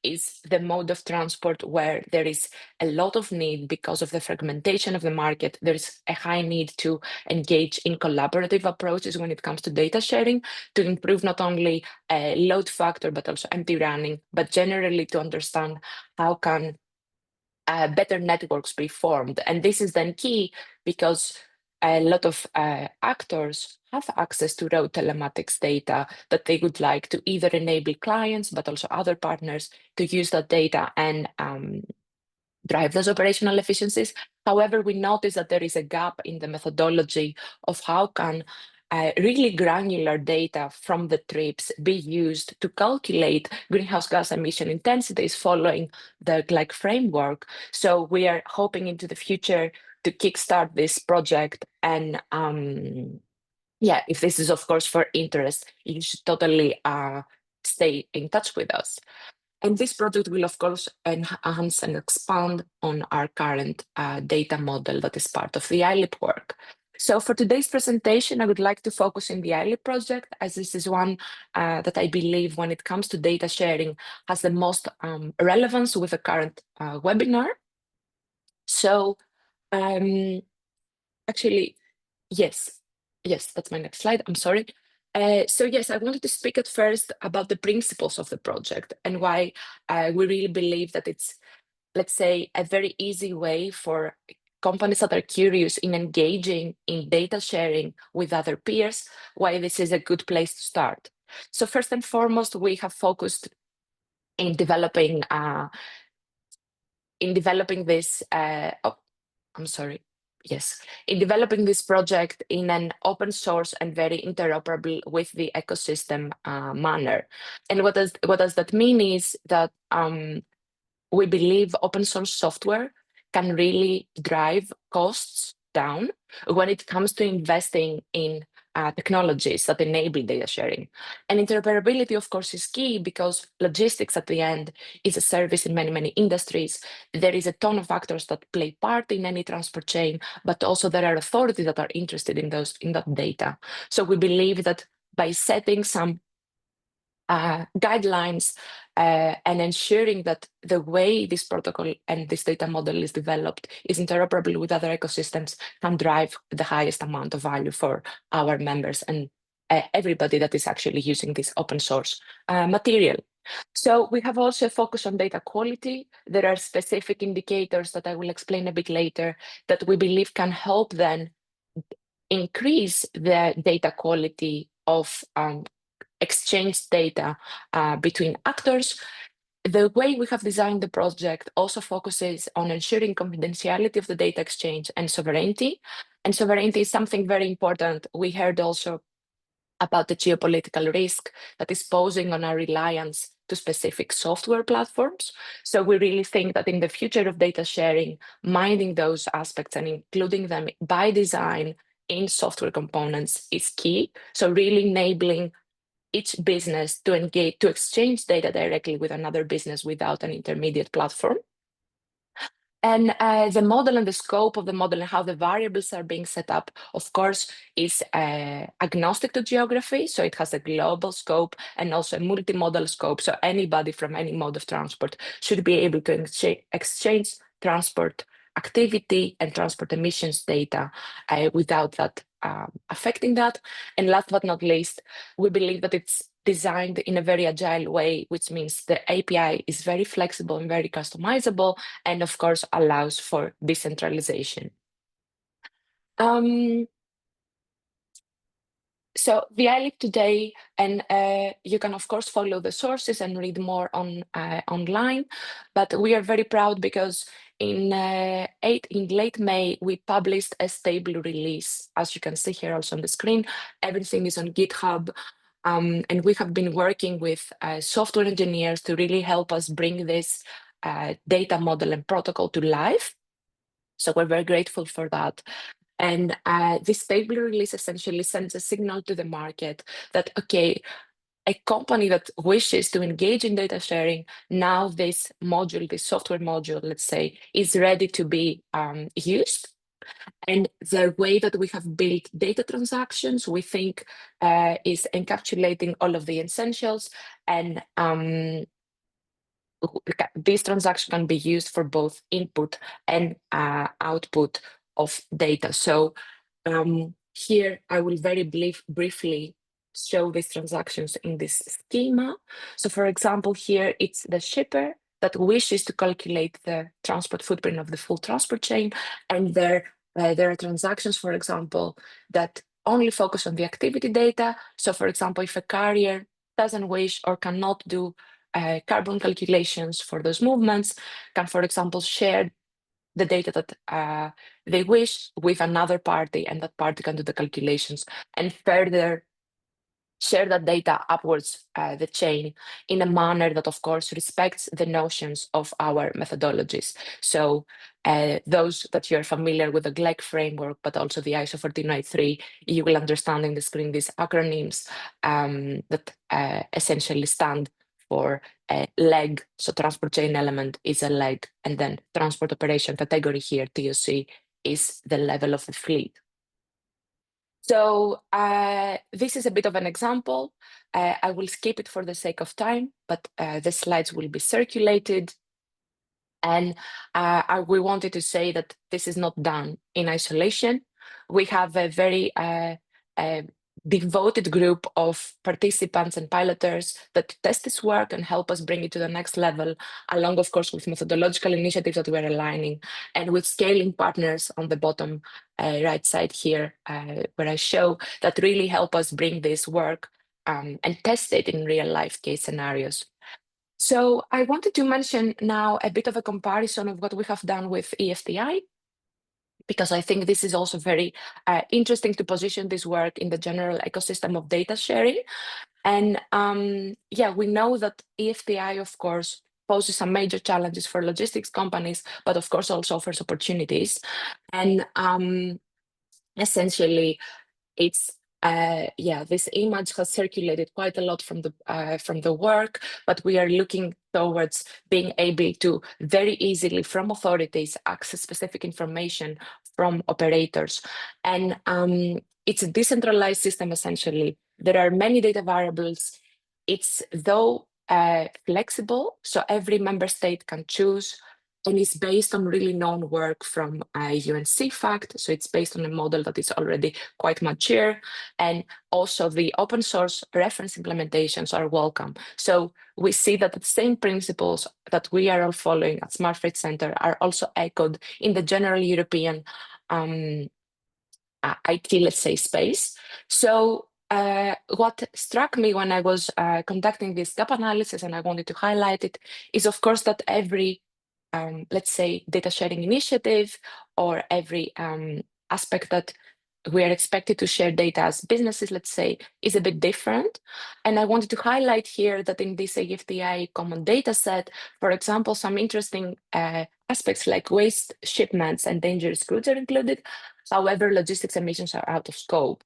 is the mode of transport where there is a lot of need because of the fragmentation of the market. There's a high need to engage in collaborative approaches when it comes to data sharing to improve not only load factor, but also empty running, but generally to understand how can better networks be formed. And this is then key because a lot of actors have access to road telematics data that they would like to either enable clients, but also other partners to use that data and drive those operational efficiencies. However, we notice that there is a gap in the methodology of how can really granular data from the trips be used to calculate greenhouse gas emission intensities following the GLEC framework. So we are hoping into the future to kickstart this project. And yeah, if this is, of course, for interest, you should totally stay in touch with us. And this project will, of course, enhance and expand on our current data model that is part of the ILIP work. So for today's presentation, I would like to focus on the ILIP project, as this is one that I believe when it comes to data sharing has the most relevance with the current webinar. So actually, yes, that's my next slide, I'm sorry. So yes, I wanted to speak at first about the principles of the project and why we really believe that it's, let's say, a very easy way for companies that are curious in engaging in data sharing with other peers, why this is a good place to start. So first and foremost, we have focused in developing this, in developing this project in an open source and very interoperable with the ecosystem manner. And what does that mean is that we believe open source software can really drive costs down when it comes to investing in technologies that enable data sharing. And interoperability, of course, is key because logistics at the end is a service in many, many industries. There is a ton of factors that play part in any transport chain, but also there are authorities that are interested in that data. So we believe that by setting some guidelines and ensuring that the way this protocol and this data model is developed is interoperable with other ecosystems can drive the highest amount of value for our members and everybody that is actually using this open source material. So we have also focused on data quality. There are specific indicators that I will explain a bit later that we believe can help then increase the data quality of exchange data between actors. The way we have designed the project also focuses on ensuring confidentiality of the data exchange and sovereignty. And sovereignty is something very important. We heard also about the geopolitical risk that is posing on our reliance to specific software platforms. So we really think that in the future of data sharing, minding those aspects and including them by design in software components is key. So really enabling each business to engage, to exchange data directly with another business without an intermediate platform. And the model and the scope of the model and how the variables are being set up, of course, is agnostic to geography. So it has a global scope and also a multimodal scope. So anybody from any mode of transport should be able to exchange transport activity and transport emissions data without that affecting that. And last but not least, we believe that it's designed in a very agile way, which means the API is very flexible and very customizable, and of course allows for decentralization. So the ILIP today, and you can of course follow the sources and read more on online, but we are very proud because in late May, we published a stable release. As you can see here also on the screen, everything is on GitHub. And we have been working with software engineers to really help us bring this data model and protocol to life. So we're very grateful for that. And this stable release essentially sends a signal to the market that, okay, a company that wishes to engage in data sharing, now this module, this software module, let's say, is ready to be used. And the way that we have built data transactions, we think is encapsulating all of the essentials. And these transactions can be used for both input and output of data. So here I will very briefly show these transactions in this schema. So for example, here it's the shipper that wishes to calculate the transport footprint of the full transport chain. And there are transactions, for example, that only focus on the activity data. So for example, if a carrier doesn't wish or cannot do carbon calculations for those movements, can, for example, share the data that they wish with another party, and that party can do the calculations and further share that data upwards the chain in a manner that, of course, respects the notions of our methodologies. So those that you're familiar with the GLEC framework, but also the ISO 14093, you will understand in the screen these acronyms that essentially stand for leg. So transport chain element is a leg, and then transport operation category here, TOC, is the level of the fleet. So this is a bit of an example. I will skip it for the sake of time, but the slides will be circulated. And we wanted to say that this is not done in isolation. We have a very devoted group of participants and piloters that test this work and help us bring it to the next level, along, of course, with methodological initiatives that we're aligning and with scaling partners on the bottom right side here, where I show that really help us bring this work and test it in real life case scenarios. So I wanted to mention now a bit of a comparison of what we have done with EFTI, because I think this is also very interesting to position this work in the general ecosystem of data sharing. And yeah, we know that EFTI, of course, poses some major challenges for logistics companies, but of course also offers opportunities. And essentially, it's yeah, this image has circulated quite a lot from the work, but we are looking towards being able to very easily from authorities access specific information from operators. And it's a decentralized system, essentially. There are many data variables. It's though flexible, so every member state can choose, and it's based on really known work from UNCFACT. So it's based on a model that is already quite mature. And also the open source reference implementations are welcome. So we see that the same principles that we are all following at Smart Freight Center are also echoed in the general European IT, let's say, space. So what struck me when I was conducting this gap analysis, and I wanted to highlight it, is of course that every let's say, data sharing initiative or every aspect that we are expected to share data as businesses, let's say, is a bit different. And I wanted to highlight here that in this EFTI common data set, for example, some interesting aspects like waste shipments and dangerous goods are included. However, logistics emissions are out of scope.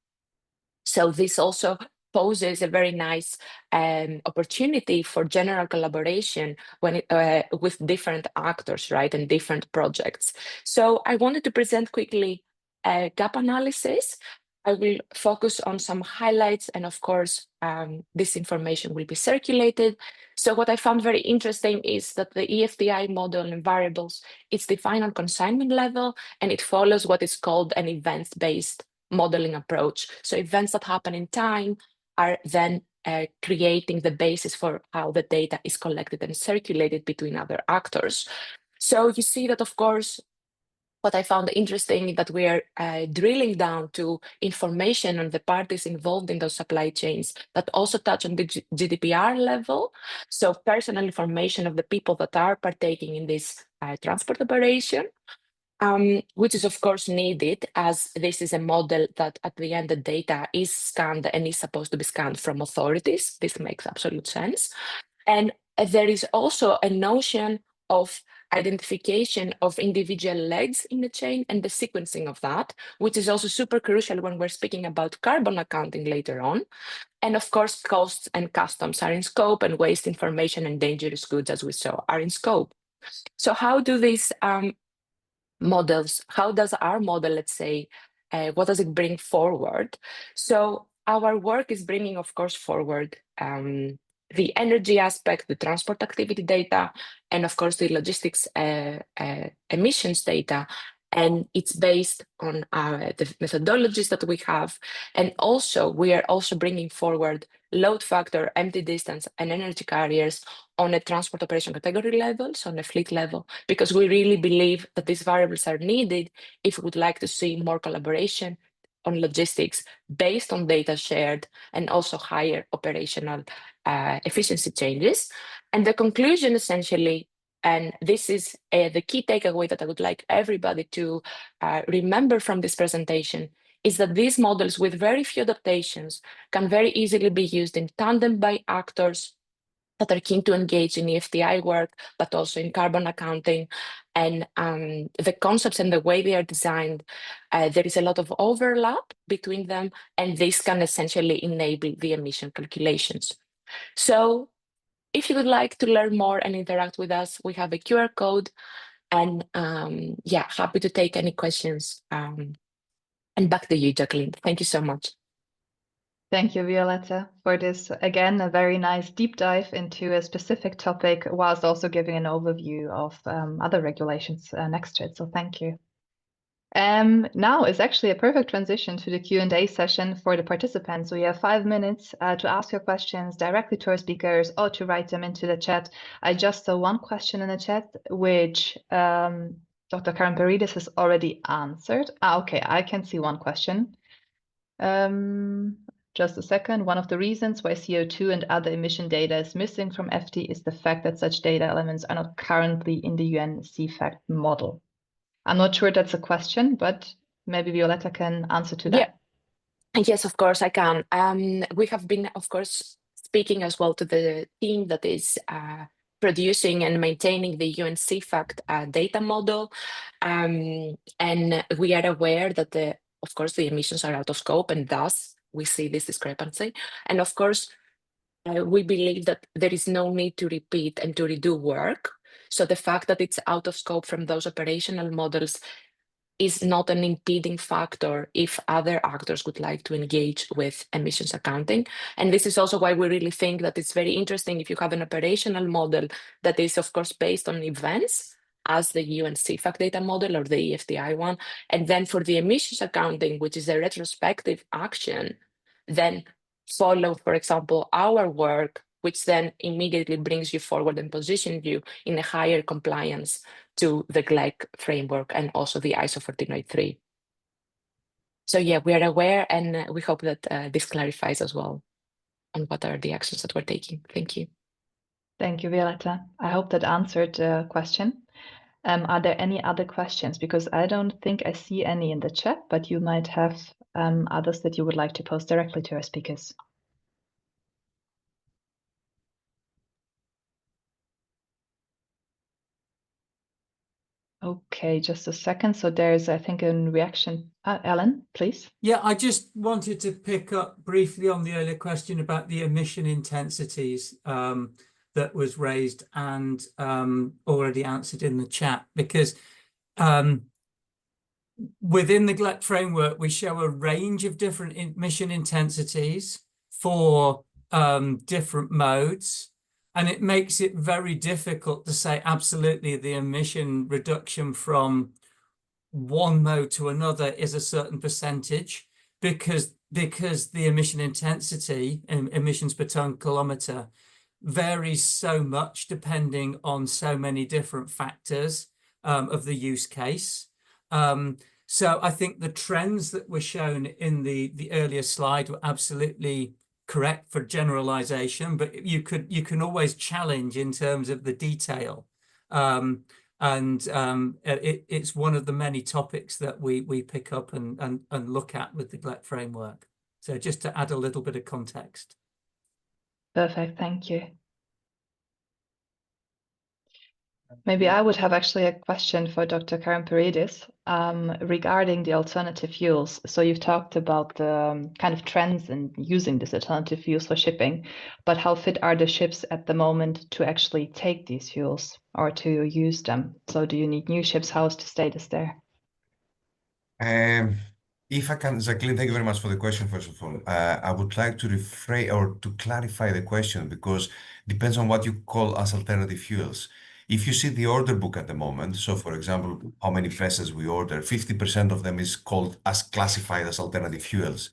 So this also poses a very nice opportunity for general collaboration when with different actors, right, and different projects. So I wanted to present quickly a gap analysis. I will focus on some highlights, and of course, this information will be circulated. So what I found very interesting is that the EFTI model and variables, it's defined on consignment level, and it follows what is called an events-based modeling approach. So events that happen in time are then creating the basis for how the data is collected and circulated between other actors. So you see that, of course, what I found interesting is that we are drilling down to information on the parties involved in those supply chains that also touch on the GDPR level. So personal information of the people that are partaking in this transport operation. Which is of course needed, as this is a model that at the end the data is scanned and is supposed to be scanned from authorities. This makes absolute sense. And there is also a notion of identification of individual legs in the chain and the sequencing of that, which is also super crucial when we're speaking about carbon accounting later on. And of course, costs and customs are in scope, and waste information and dangerous goods, as we saw, are in scope. So how do these models, how does our model, let's say, what does it bring forward? So our work is bringing, of course, forward the energy aspect, the transport activity data, and of course the logistics emissions data. And it's based on the methodologies that we have. And also, we are also bringing forward load factor, empty distance, and energy carriers on a transport operation category level, so on a fleet level, because we really believe that these variables are needed if we would like to see more collaboration on logistics based on data shared and also higher operational efficiency changes. And the conclusion essentially, and this is the key takeaway that I would like everybody to remember from this presentation, is that these models with very few adaptations can very easily be used in tandem by actors that are keen to engage in EFTI work, but also in carbon accounting. And the concepts and the way they are designed, there is a lot of overlap between them, and this can essentially enable the emission calculations. So if you would like to learn more and interact with us, we have a QR code, and yeah, happy to take any questions. And back to you, Jacqueline. Thank you so much. Thank you, Violetta, for this, again, a very nice deep dive into a specific topic, whilst also giving an overview of other regulations next to it. So thank you. Now is actually a perfect transition to the Q&A session for the participants. So you have 5 minutes to ask your questions directly to our speakers or to write them into the chat. I just saw one question in the chat, which Dr. Karen Paredes has already answered. Okay, I can see one question. Just a second. One of the reasons why CO2 and other emission data is missing from FT is the fact that such data elements are not currently in the UN CFACT model. I'm not sure that's a question, but maybe Violetta can answer to that. Yeah. Yes, of course I can. We have been, of course, speaking as well to the team that is producing and maintaining the UN CFACT data model. And we are aware that, of course, the emissions are out of scope, and thus we see this discrepancy. And of course, we believe that there is no need to repeat and to redo work. So the fact that it's out of scope from those operational models is not an impeding factor if other actors would like to engage with emissions accounting. And this is also why we really think that it's very interesting if you have an operational model that is, of course, based on events, as the UN CFACT data model or the EFTI one. And then for the emissions accounting, which is a retrospective action, then follow, for example, our work, which then immediately brings you forward and positions you in a higher compliance to the GLEC framework and also the ISO 14083. So yeah, we are aware, and we hope that this clarifies as well on what are the actions that we're taking. Thank you. Thank you, Violetta. I hope that answered the question. Are there any other questions? Because I don't think I see any in the chat, but you might have others that you would like to pose directly to our speakers. Okay, just a second. So there's, I think, a reaction. Alan, please. Yeah, I just wanted to pick up briefly on the earlier question about the emission intensities that was raised and already answered in the chat, because within the GLEC framework, we show a range of different emission intensities for different modes. And it makes it very difficult to say absolutely the emission reduction from one mode to another is a certain percentage, because the emission intensity, emissions per ton kilometer, varies so much depending on so many different factors of the use case. So I think the trends that were shown in the earlier slide were absolutely correct for generalization, but you can always challenge in terms of the detail. It's one of the many topics that we pick up and look at with the GLEC framework. So just to add a little bit of context. Perfect, thank you. Maybe I would have actually a question for Dr. Karen Paredes regarding the alternative fuels. So you've talked about the kind of trends in using these alternative fuels for shipping, but how fit are the ships at the moment to actually take these fuels or to use them? So do you need new ships? How is the status there? If I can, Jacqueline, thank you very much for the question, first of all. I would like to rephrase or to clarify the question, because it depends on what you call as alternative fuels. If you see the order book at the moment, so for example, how many vessels we order, 50% of them is called as classified as alternative fuels.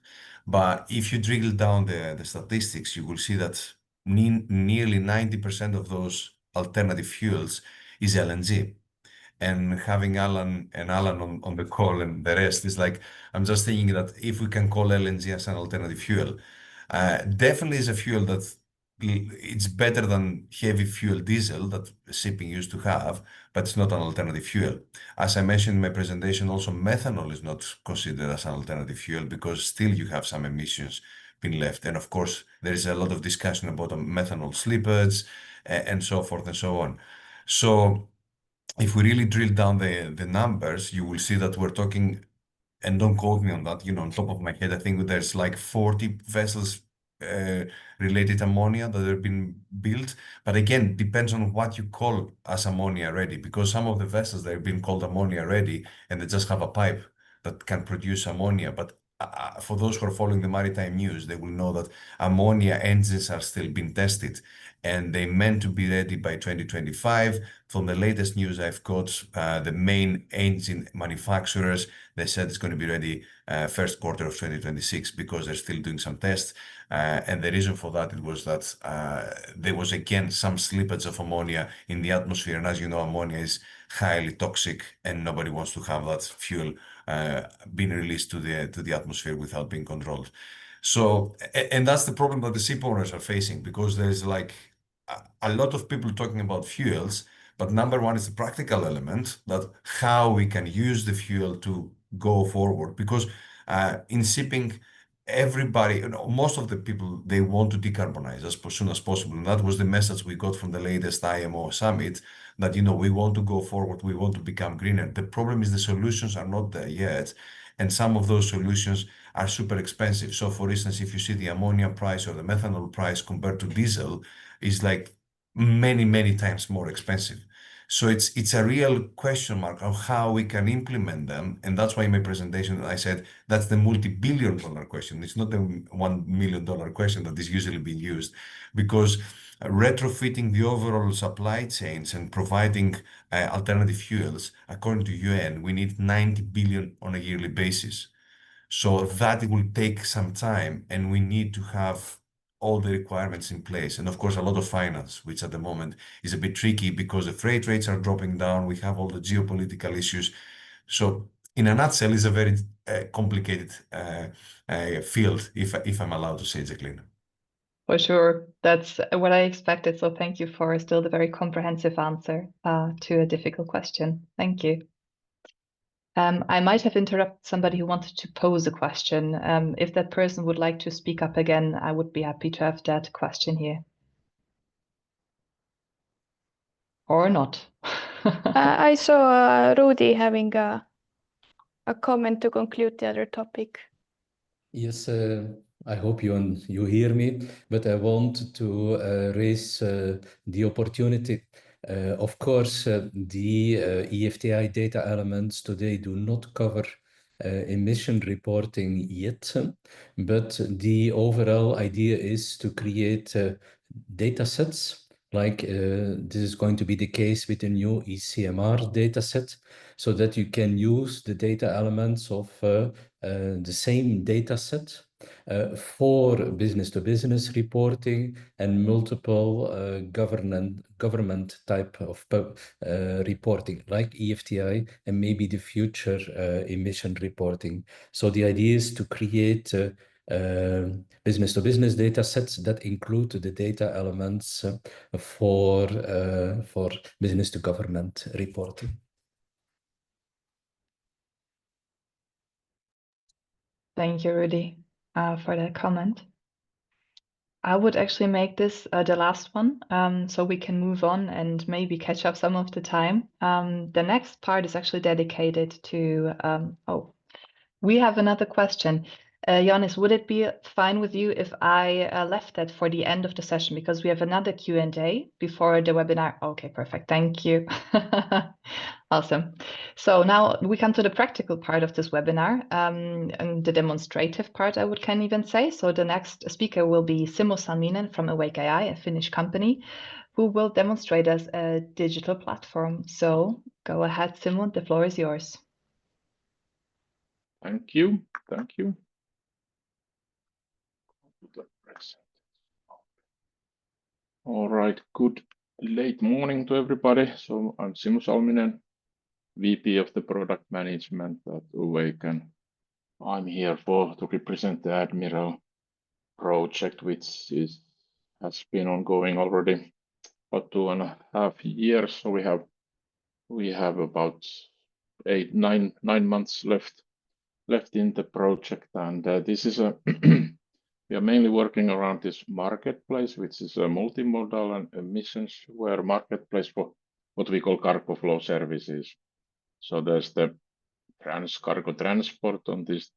But if you drill down the statistics, you will see that nearly 90% of those alternative fuels is LNG. And having Alan on the call and the rest is like, I'm just thinking that if we can call LNG as an alternative fuel, definitely is a fuel that it's better than heavy fuel diesel that shipping used to have, but it's not an alternative fuel. As I mentioned in my presentation, also methanol is not considered as an alternative fuel because still you have some emissions being left. And of course, there is a lot of discussion about methanol slippage and so forth and so on. So if we really drill down the numbers, you will see that we're talking, and don't quote me on that, on top of my head, I think there's like 40 vessels related ammonia that have been built. But again, depends on what you call as ammonia ready, because some of the vessels, they've been called ammonia ready and they just have a pipe that can produce ammonia. But for those who are following the maritime news, they will know that ammonia engines are still being tested, and they meant to be ready by 2025. From the latest news I've got, the main engine manufacturers, they said it's going to be ready first quarter of 2026 because they're still doing some tests. And the reason for that, it was that there was again some slippage of ammonia in the atmosphere. And as you know, ammonia is highly toxic, and nobody wants to have that fuel being released to the atmosphere without being controlled. So, and that's the problem that the ship owners are facing, because there's like a lot of people talking about fuels, but number one is the practical element, that how we can use the fuel to go forward. Because in shipping, everybody, most of the people, they want to decarbonize as soon as possible. And that was the message we got from the latest IMO summit, that, we want to go forward, we want to become greener. The problem is the solutions are not there yet. And some of those solutions are super expensive. So for instance, if you see the ammonia price or the methanol price compared to diesel, is like many, many times more expensive. So it's a real question mark of how we can implement them. And that's why in my presentation, I said that's the multi-billion-dollar question. It's not the $1 million question that is usually being used, because retrofitting the overall supply chains and providing alternative fuels, according to UN, we need 90 billion on a yearly basis. So that it will take some time, and we need to have all the requirements in place. And of course, a lot of finance, which at the moment is a bit tricky because the freight rates are dropping down. We have all the geopolitical issues. So in a nutshell, it's a very complicated field, if I'm allowed to say, Jacqueline. For sure. That's what I expected. So thank you for still the very comprehensive answer to a difficult question. Thank you. I might have interrupted somebody who wanted to pose a question. If that person would like to speak up again, I would be happy to have that question here. Or not. I saw Rudy having a comment to conclude the other topic. Yes, I hope you hear me, but I want to raise the opportunity. Of course, the EFTI data elements today do not cover emission reporting yet, but the overall idea is to create data sets, like this is going to be the case with the new ECMR data set, so that you can use the data elements of the same data set for business-to-business reporting and multiple government type of reporting, like EFTI and maybe the future emission reporting. So the idea is to create business-to-business data sets that include the data elements for business-to-government reporting. Thank you, Rudy, for that comment. I would actually make this the last one, so we can move on and maybe catch up some of the time. The next part is actually dedicated to, we have another question. Yannis, would it be fine with you if I left that for the end of the session, because we have another Q&A before the webinar? Okay, perfect. Thank you. Awesome. So now we come to the practical part of this webinar, and the demonstrative part, I can even say. So the next speaker will be Simo Salminen from Awake AI, a Finnish company, who will demonstrate us a digital platform. So go ahead, Simo, the floor is yours. Thank you. Thank you. All right, good late morning to everybody. So I'm Simo Salminen, VP of the Product Management at Awake, and I'm here to represent the ADMIRAL project, which has been ongoing already about 2.5 years. So we have about 9 months left in the project, and this is a we are mainly working around this marketplace, which is a multimodal and emissions where marketplace for what we call cargo flow services. So there's the cargo transport on these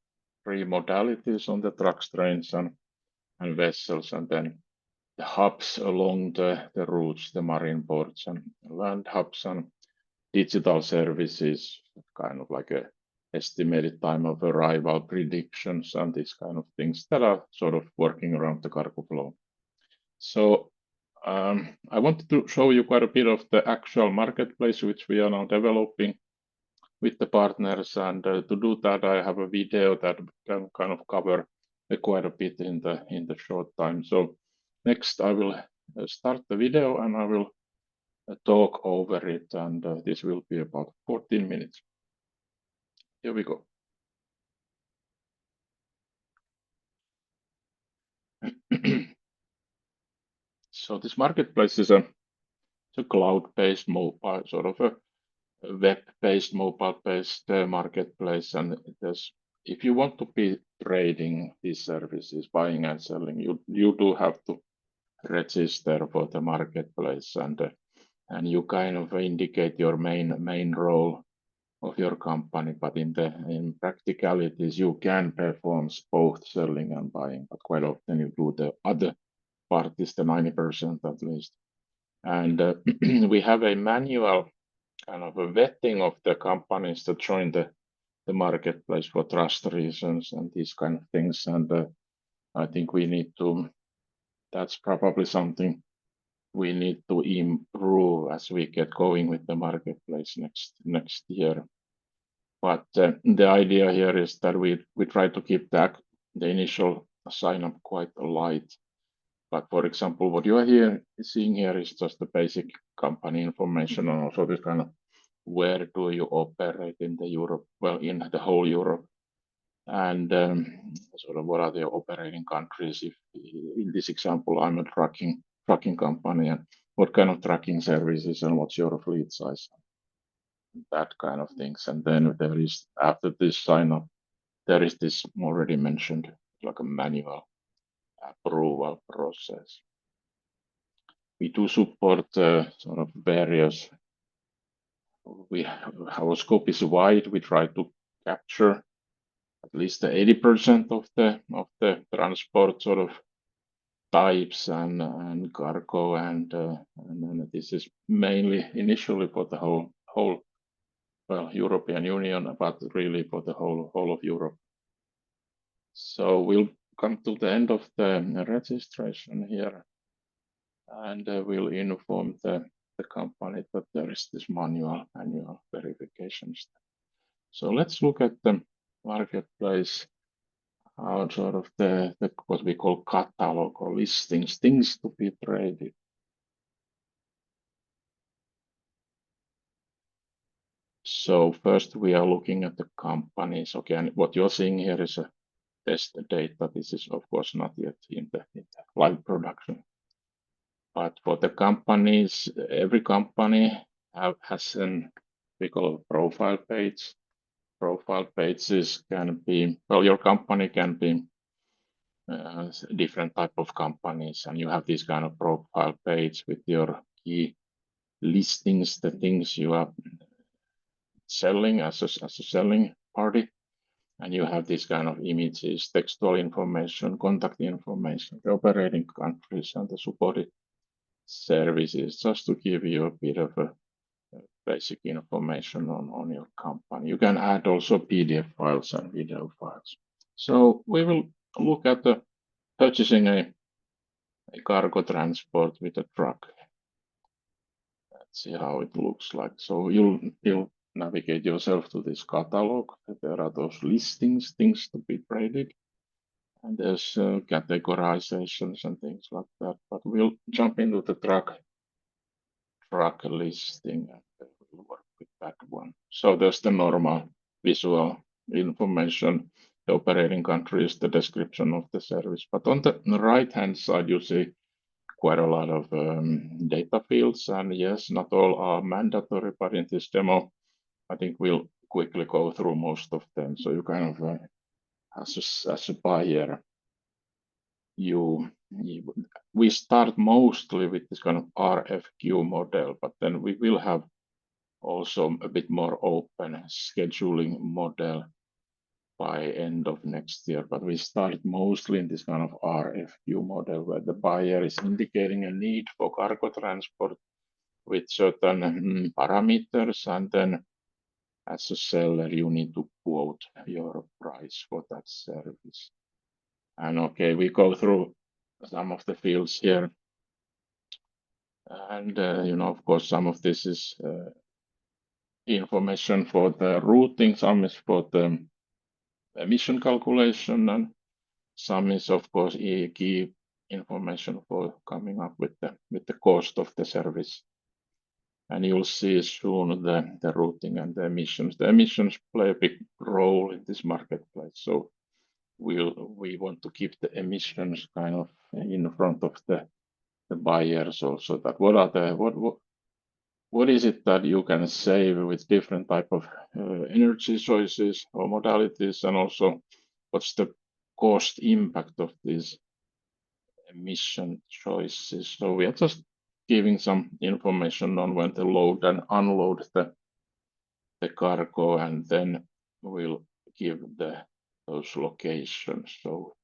3 modalities on the trucks, trains, and vessels, and then the hubs along the routes, the marine ports and land hubs, and digital services, kind of like a estimated time of arrival predictions and these kind of things that are sort of working around the cargo flow. So I wanted to show you quite a bit of the actual marketplace which we are now developing with the partners, and to do that I have a video that can kind of cover quite a bit in the short time. So next I will start the video and I will talk over it, and this will be about 14 minutes. Here we go. So this marketplace is a cloud-based mobile, sort of a web-based, mobile-based marketplace, and if you want to be trading these services, buying and selling, you do have to register for the marketplace, and you kind of indicate your main role of your company. But in practicalities, you can perform both selling and buying, but quite often you do the other part, is the 90% at least. And we have a manual kind of a vetting of the companies that join the marketplace for trust reasons and these kind of things. And I think that's probably something we need to improve as we get going with the marketplace next year. But the idea here is that we try to keep the initial sign up quite light. But for example, what you are seeing here is just the basic company information, and also this kind of where do you operate in the Europe, well, in the whole Europe, and sort of what are the operating countries. If in this example I'm a trucking company, and what kind of trucking services and what's your fleet size, that kind of things. And then there is, after this sign up, there is this already mentioned like a manual approval process. We do support sort of various. Our scope is wide. We try to capture at least 80% of the transport sort of types and cargo, and this is mainly initially for the whole well, European Union, but really for the whole of Europe. So we'll come to the end of the registration here, and we'll inform the company that there is this manual verification step. So let's look at the marketplace, how sort of the what we call catalog or listings, things to be traded. So first we are looking at the companies. Okay, and what you're seeing here is a test data. This is of course not yet in the live production. But for the companies, every company has an we call a profile page. Profile pages can be, well, your company can be different type of companies, and you have this kind of profile page with your key listings, the things you are selling as a selling party, and you have this kind of images, textual information, contact information, the operating countries, and the supported services, just to give you a bit of a basic information on your company. You can add also PDF files and video files. So we will look at the purchasing a cargo transport with a truck. Let's see how it looks like. So you'll navigate yourself to this catalog. There are those listings, things to be traded, and there's categorizations and things like that. But we'll jump into the truck listing, and we'll work with that one. So there's the normal visual information, the operating countries, the description of the service. But on the right hand side, you see quite a lot of data fields, and yes, not all are mandatory, but in this demo, I think we'll quickly go through most of them. So you kind of, as a buyer, we start mostly with this kind of RFQ model, but then we will have also a bit more open scheduling model by end of next year. But we start mostly in this kind of RFQ model where the buyer is indicating a need for cargo transport with certain parameters, and then as a seller, you need to quote your price for that service. And okay, we go through some of the fields here. And, of course, some of this is information for the routing, some is for the emission calculation, and some is, of course, key information for coming up with the cost of the service. And you'll see soon the routing and the emissions. The emissions play a big role in this marketplace. So we want to keep the emissions kind of in front of the buyers also. That what is it that you can save with different type of energy choices or modalities, and also what's the cost impact of these emission choices. So we are just giving some information on when to load and unload the cargo, and then we'll give those locations. So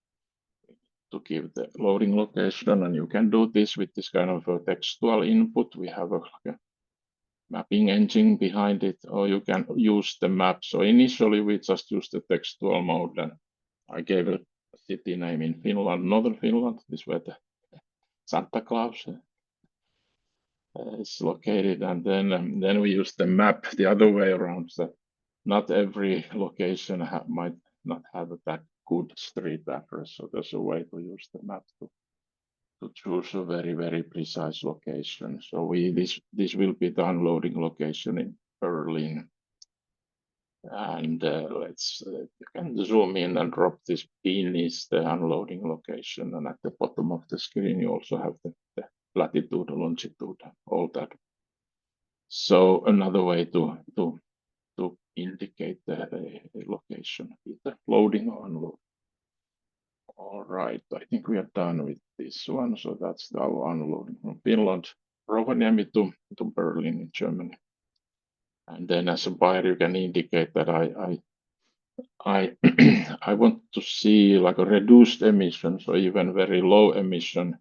to give the loading location, and you can do this with this kind of a textual input. We have a mapping engine behind it, or you can use the map. So initially we just use the textual mode, and I gave a city name in Finland, northern Finland. This is where the Santa Claus is located, and then we use the map the other way around. So not every location might not have that good street address. So there's a way to use the map to choose a very, very precise location. So this will be the unloading location in Berlin. And you can zoom in and drop this pin is the unloading location. And at the bottom of the screen, you also have the latitude, longitude, all that. So another way to indicate the location, either loading or unloading. All right, I think we are done with this one. So that's our unloading from Finland, Rovaniemi to Berlin in Germany. And then as a buyer, you can indicate that I want to see like a reduced emission, so even very low emission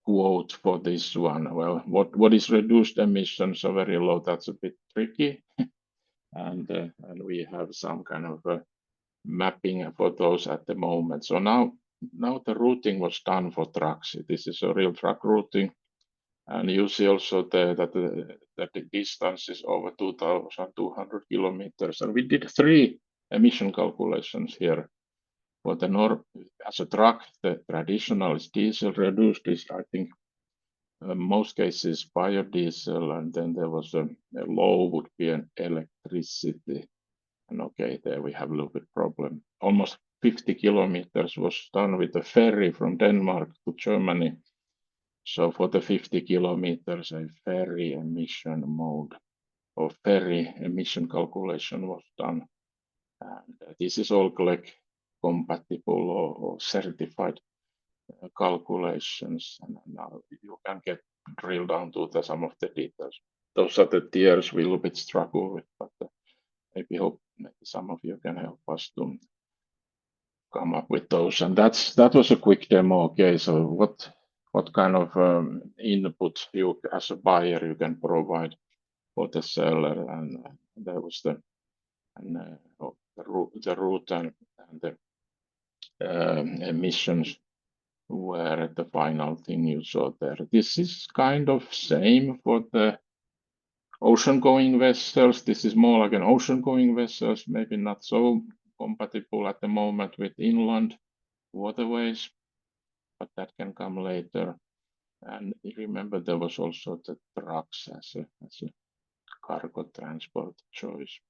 quote for this one. Well, what is reduced emission? So very low, that's a bit tricky. And we have some kind of mapping for those at the moment. So now the routing was done for trucks. This is a real truck routing. And you see also that the distance is over 2,200 kilometers. And we did 3 emission calculations here. For the as a truck, the traditional is diesel, reduced is, I think, most cases biodiesel, and then there was a low would be an electricity. And okay, there we have a little bit problem. Almost 50 kilometers was done with a ferry from Denmark to Germany. So for the 50 kilometers, a ferry emission mode or ferry emission calculation was done. And this is all CLEG compatible or certified calculations. And now you can get drilled down to some of the details. Those are the tiers we a little bit struggle with, but maybe some of you can help us to come up with those. And that was a quick demo. Okay, so what kind of input you as a buyer you can provide for the seller, and there was the route and the emissions were the final thing you saw there. This is kind of same for the ocean-going vessels. This is more like an ocean-going vessels, maybe not so compatible at the moment with inland waterways, but that can come later. And remember, there was also the trucks as a cargo transport choice.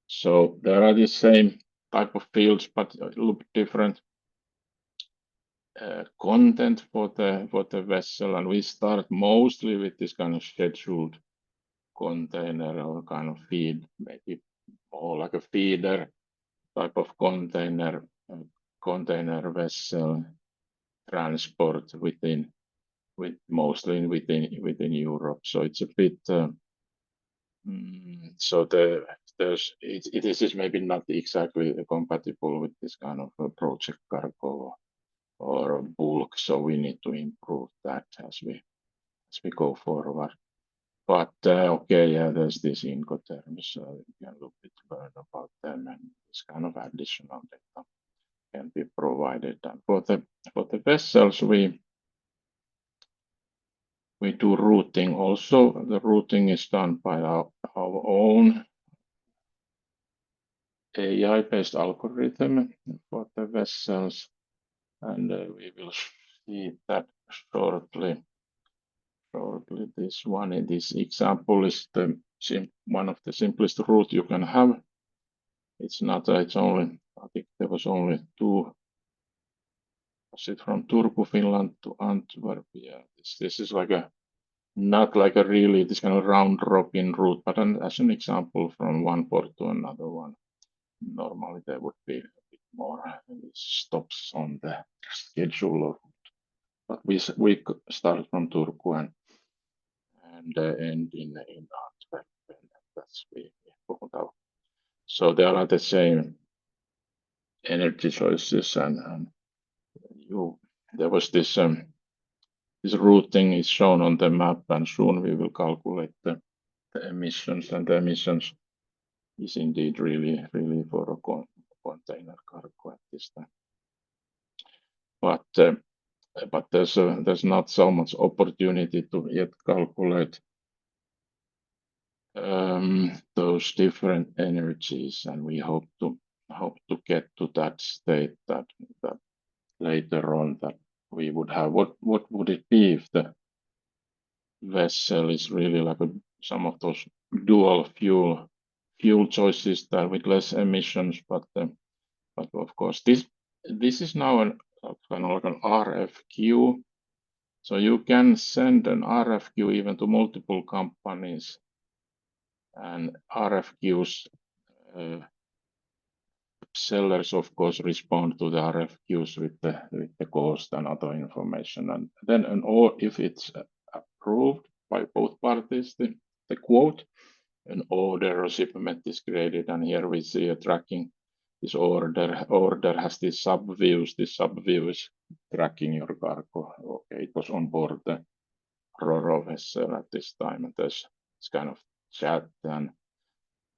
So there are the same type of fields, but a little bit different content for the vessel. And we start mostly with this kind of scheduled container or kind of feed, maybe more like a feeder type of container vessel transport mostly within Europe. So it's a bit so this is maybe not exactly compatible with this kind of a project cargo or bulk. So we need to improve that as we go forward. But okay, yeah, there's this Incoterms, so you can look bit learn about them, and this kind of additional data can be provided. And for the vessels, we do routing also. The routing is done by our own AI-based algorithm for the vessels, and we will see that shortly. This one in this example is one of the simplest route you can have. It's not. It's only. I think there was only two. Was it from Turku, Finland to Antwerp? Yeah. This is like a not like a really this kind of round robin route, but as an example from one port to another one. Normally there would be a bit more stops on the schedule, but we start from Turku and end in Antwerp. That's we pulled out. So there are the same energy choices, and there was this this routing is shown on the map, and soon we will calculate the emissions, and the emissions is indeed really for a container cargo at this time. But there's not so much opportunity to yet calculate those different energies, and we hope to get to that state that later on that we would have. What would it be if the vessel is really like some of those dual fuel choices that with less emissions, but of course this is now kind of like an RFQ, so you can send an RFQ even to multiple companies, and RFQs sellers of course respond to the RFQs with the cost and other information, and then if it's approved by both parties, the quote, an order or shipment is created, and here we see a tracking. This order has these subviews. This subview is tracking your cargo. Okay, it was on board the RoRo vessel at this time, and there's this kind of chat and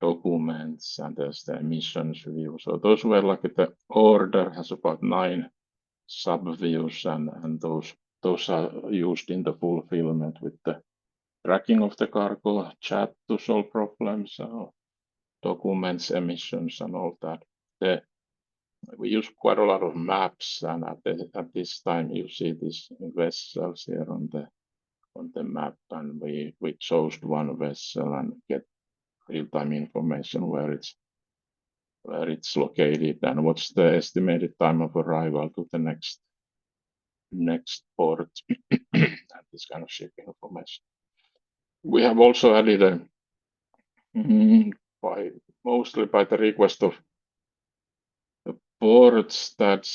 documents, and there's the emissions view. So those were like the order has about 9 subviews, and those are used in the fulfillment with the tracking of the cargo, chat to solve problems, documents, emissions, and all that. We use quite a lot of maps, and at this time you see these vessels here on the map, and we chose one vessel and get real-time information where it's located and what's the estimated time of arrival to the next port, and this kind of shipping information. We have also added mostly by the request of the ports that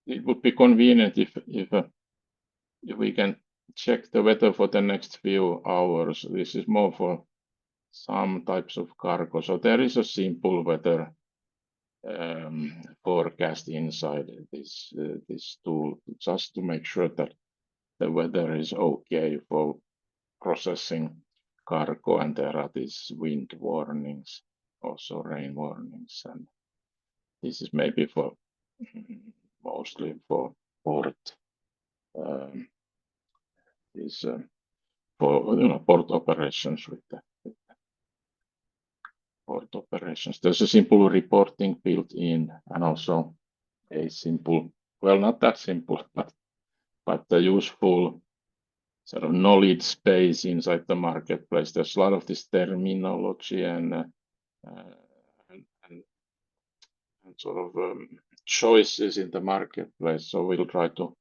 it would be convenient if we can check the weather for the next few hours. This is more for some types of cargo. So there is a simple weather forecast inside this tool, just to make sure that the weather is okay for processing cargo, and there are these wind warnings, also rain warnings, and this is maybe for mostly for port for port operations with the port operations. There's a simple reporting built in, and also a simple, well, not that simple, but the useful sort of knowledge space inside the marketplace. There's a lot of this terminology and sort of choices in the marketplace. So we'll try to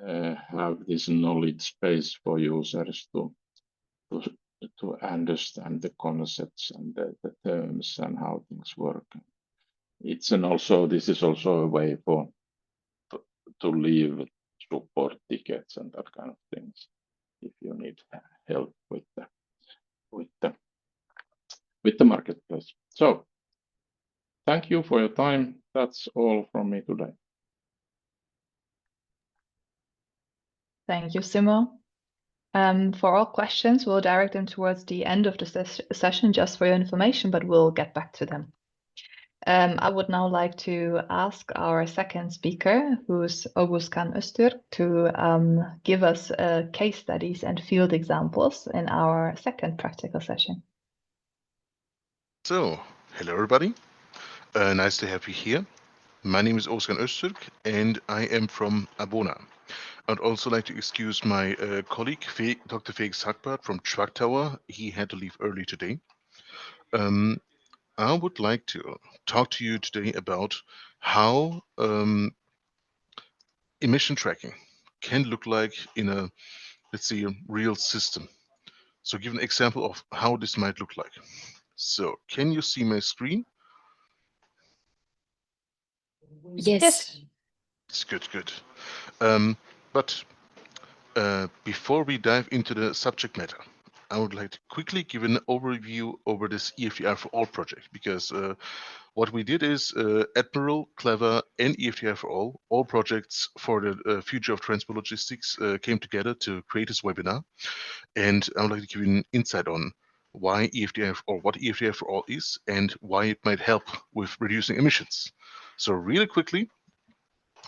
have this knowledge space for users to understand the concepts and the terms and how things work. This is also a way to leave support tickets and that kind of things if you need help with the marketplace. So thank you for your time. That's all from me today. Thank you, Simo. For all questions, we'll direct them towards the end of the session just for your information, but we'll get back to them. I would now like to ask our second speaker, who's Oğuzhan Öztürk, to give us case studies and field examples in our second practical session. So, hello everybody. Nice to have you here. My name is Oğuzhan Öztürk and I am from Abona. I'd also like to excuse my colleague, Dr. Felix Hackbart from Truck Tower. He had to leave early today. I would like to talk to you today about how emission tracking can look like in a, let's say, a real system. So give an example of how this might look like. So can you see my screen? Yes. It's good. But before we dive into the subject matter, I would like to quickly give an overview over this EFTI for All project, because what we did is ADMIRAL, CLEVER, and EFTI for all projects for the future of transport logistics came together to create this webinar. And I would like to give you an insight on why EFTI or what EFTI for All is and why it might help with reducing emissions. So really quickly,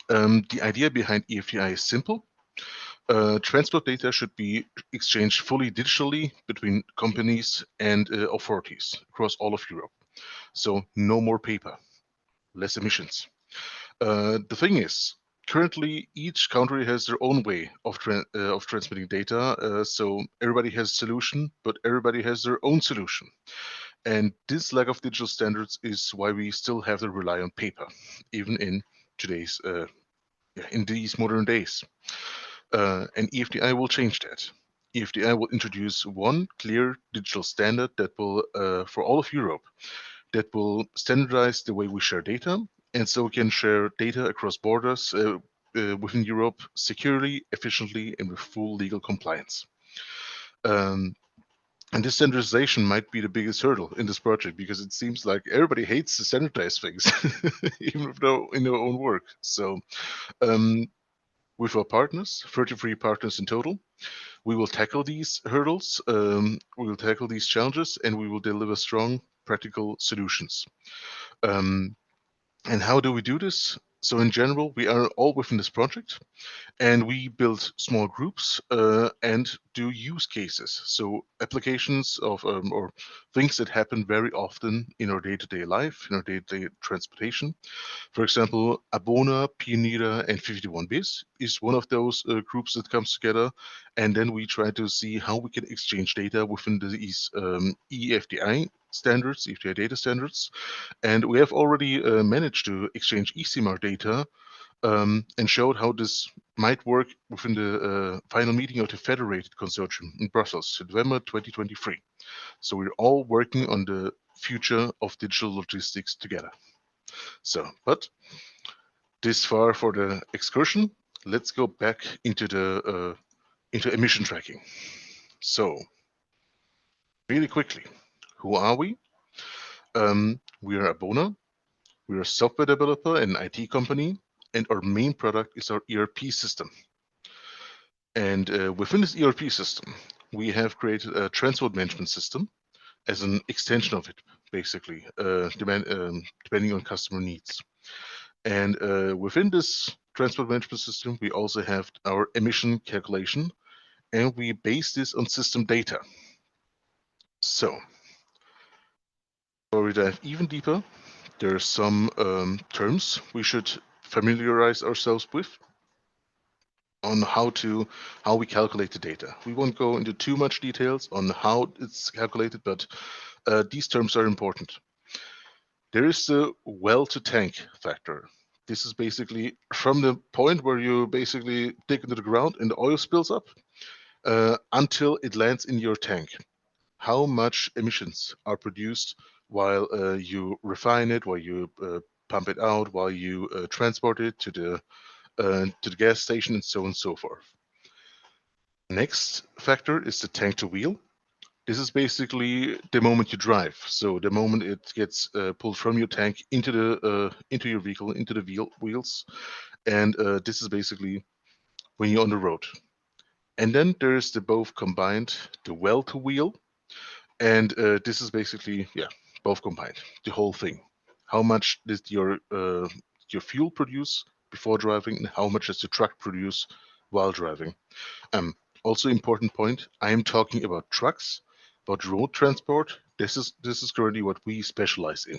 the idea behind EFTI is simple. Transport data should be exchanged fully digitally between companies and authorities across all of Europe. So no more paper, less emissions. The thing is, currently each country has their own way of transmitting data. So everybody has a solution, but everybody has their own solution. And this lack of digital standards is why we still have to rely on paper, even in today's in these modern days. And EFTI will change that. EFTI will introduce one clear digital standard that will, for all of Europe, that will standardize the way we share data, and so we can share data across borders within Europe securely, efficiently, and with full legal compliance. And this standardization might be the biggest hurdle in this project, because it seems like everybody hates to standardize things, even in their own work. So with our partners, 33 partners in total, we will tackle these hurdles, we will tackle these challenges, and we will deliver strong, practical solutions. And how do we do this? So in general, we are all within this project, and we build small groups and do use cases. So applications of or things that happen very often in our day-to-day life, in our day-to-day transportation. For example, Abona, Pionera, and 51bis is one of those groups that comes together, and then we try to see how we can exchange data within these EFTI standards, EFTI data standards. And we have already managed to exchange ECMAR data and showed how this might work within the final meeting of the Federated Consortium in Brussels, November 2023. So we're all working on the future of digital logistics together. So, but this far for the excursion. Let's go back into the into emission tracking. So, really quickly, who are we? We are Abona. We are a software developer and IT company, and our main product is our ERP system. And within this ERP system, we have created a transport management system as an extension of it, basically, depending on customer needs. And within this transport management system, we also have our emission calculation, and we base this on system data. So, before we dive even deeper, there are some terms we should familiarize ourselves with on how we calculate the data. We won't go into too much details on how it's calculated, but these terms are important. There is the well to tank factor. This is basically from the point where you basically dig into the ground and the oil spills up until it lands in your tank. How much emissions are produced while you refine it, while you pump it out, while you transport it to the gas station, and so on and so forth. Next factor is the tank to wheel. This is basically the moment you drive. So the moment it gets pulled from your tank into your vehicle, into the wheels, and this is basically when you're on the road. And then there's the both combined, the well to wheel. And this is basically, yeah, both combined, the whole thing. How much did your fuel produce before driving, and how much does the truck produce while driving? Also important point, I am talking about trucks, about road transport. This is currently what we specialize in.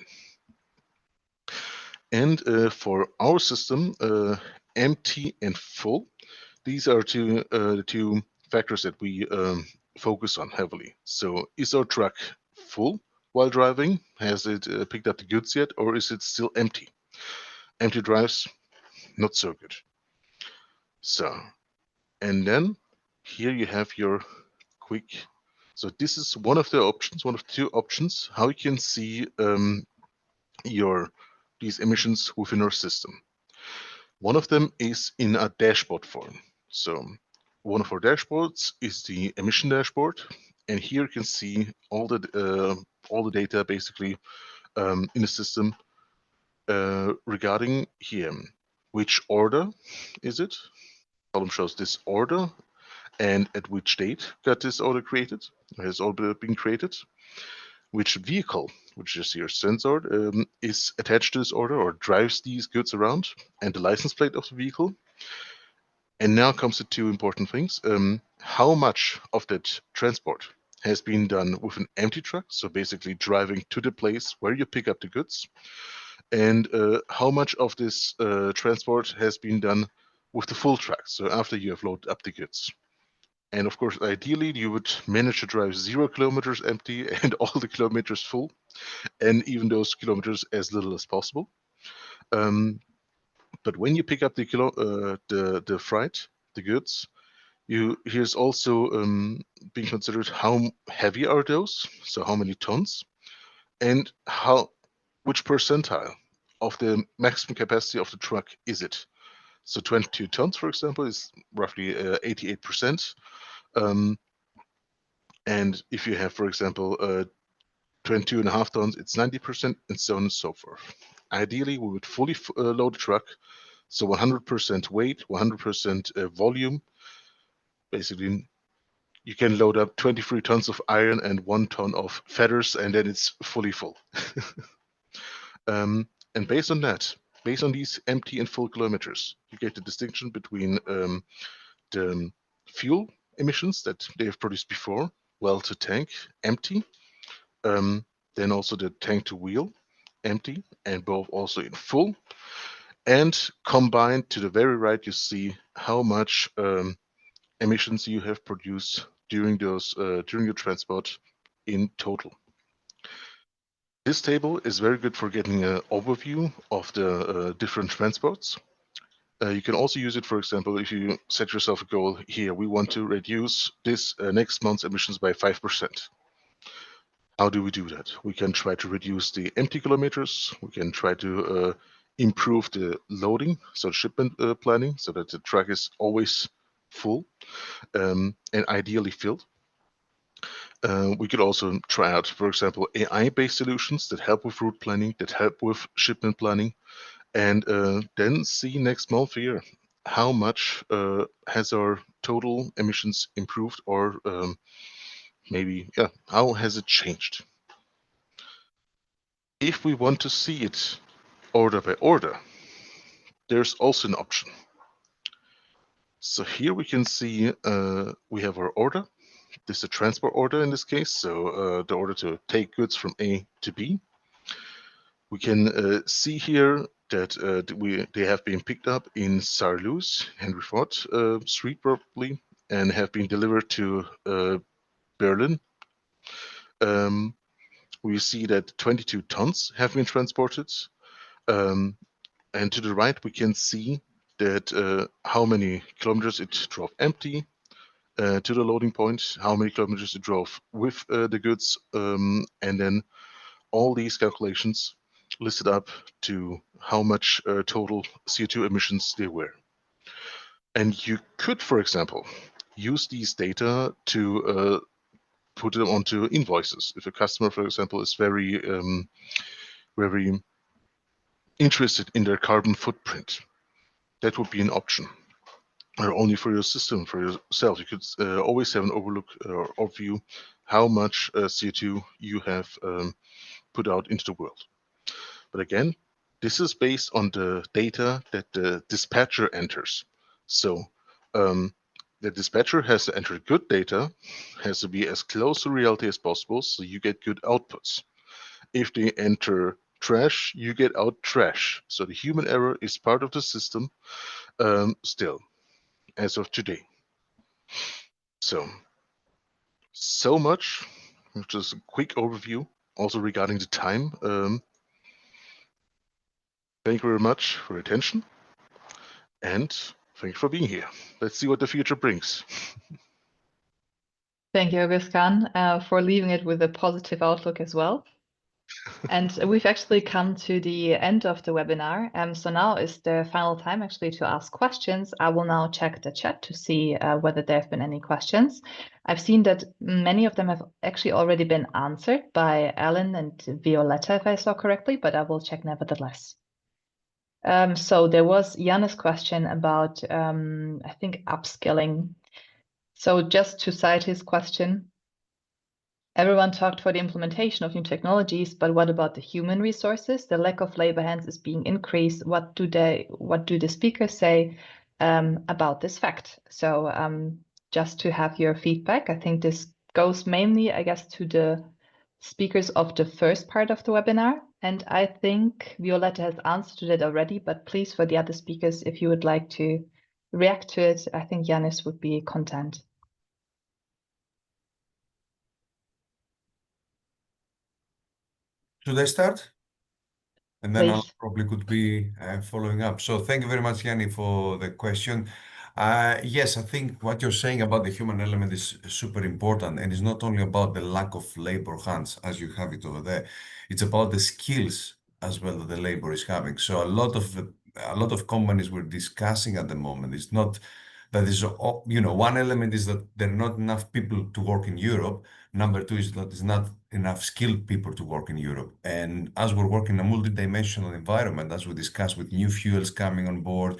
And for our system, empty and full, these are the two factors that we focus on heavily. So is our truck full while driving? Has it picked up the goods yet, or is it still empty? Empty drives, not so good. So, and then here you have your quick. So this is one of the options, one of the two options, how you can see these emissions within our system. One of them is in a dashboard form. So one of our dashboards is the emission dashboard, and here you can see all the data basically in the system regarding here. Which order is it? The column shows this order and at which date got this order created, has order been created. Which vehicle, which is your sensor, is attached to this order or drives these goods around, and the license plate of the vehicle. And now comes the two important things. How much of that transport has been done with an empty truck, so basically driving to the place where you pick up the goods, and how much of this transport has been done with the full truck, so after you have loaded up the goods. And of course, ideally, you would manage to drive 0 kilometers empty and all the kilometers full, and even those kilometers as little as possible. But when you pick up the freight, the goods, here's also being considered how heavy are those, so how many tons, and which percentile of the maximum capacity of the truck is it. So 22 tons, for example, is roughly 88%. And if you have, for example, 22.5 tons, it's 90%, and so on and so forth. Ideally, we would fully load the truck, so 100% weight, 100% volume. Basically, you can load up 23 tons of iron and 1 ton of feathers, and then it's fully full. And based on that, based on these empty and full kilometers, you get the distinction between the fuel emissions that they have produced before, well to tank, empty, then also the tank to wheel, empty, and both also in full. And combined to the very right, you see how much emissions you have produced during your transport in total. This table is very good for getting an overview of the different transports. You can also use it, for example, if you set yourself a goal here, we want to reduce this next month's emissions by 5%. How do we do that? We can try to reduce the empty kilometers. We can try to improve the loading, so shipment planning, so that the truck is always full and ideally filled. We could also try out, for example, AI-based solutions that help with route planning, that help with shipment planning, and then see next month here how much has our total emissions improved, or maybe, yeah, how has it changed? If we want to see it order by order, there's also an option. So here we can see we have our order. This is a transport order in this case, so the order to take goods from A to B. We can see here that they have been picked up in Saarlouis, Henry Ford Street probably, and have been delivered to Berlin. We see that 22 tons have been transported. And to the right, we can see that how many kilometers it drove empty to the loading point, how many kilometers it drove with the goods, and then all these calculations listed up to how much total CO2 emissions there were. And you could, for example, use these data to put them onto invoices. If a customer, for example, is very interested in their carbon footprint, that would be an option. or only for your system, for yourself. You could always have an overlook or overview how much CO2 you have put out into the world. But again, this is based on the data that the dispatcher enters. So the dispatcher has to enter good data, has to be as close to reality as possible, so you get good outputs. If they enter trash, you get out trash. So the human error is part of the system still, as of today. So much, just a quick overview, also regarding the time. Thank you very much for your attention, and thank you for being here. Let's see what the future brings. Thank you, Augustin, for leaving it with a positive outlook as well. And we've actually come to the end of the webinar. So now is the final time actually to ask questions. I will now check the chat to see whether there have been any questions. I've seen that many of them have actually already been answered by Alan and Violetta, if I saw correctly, but I will check nevertheless. So there was Jan's question about, I think, upskilling. So just to cite his question, everyone talked for the implementation of new technologies, but what about the human resources? The lack of labor hands is being increased. What do the speakers say about this fact? So just to have your feedback, I think this goes mainly, I guess, to the speakers of the first part of the webinar. And I think Violetta has answered to that already, but please, for the other speakers, if you would like to react to it, I think Yanis would be content. Should I start? And then I Please. probably could be following up. So thank you very much, Yanni, for the question. Yes, I think what you're saying about the human element is super important, and it's not only about the lack of labor hands, as you have it over there. It's about the skills as well that the labor is having. So a lot of companies we're discussing at the moment, it's not that is, one element is that there are not enough people to work in Europe. Number two is that there's not enough skilled people to work in Europe. And as we're working in a multidimensional environment, as we discussed with new fuels coming on board,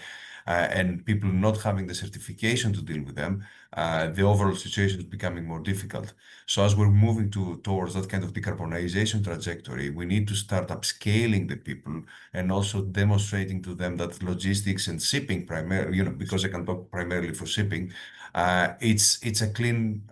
and people not having the certification to deal with them, the overall situation is becoming more difficult. So as we're moving towards that kind of decarbonization trajectory, we need to start upscaling the people and also demonstrating to them that logistics and shipping primarily, because I can talk primarily for shipping, it's a clean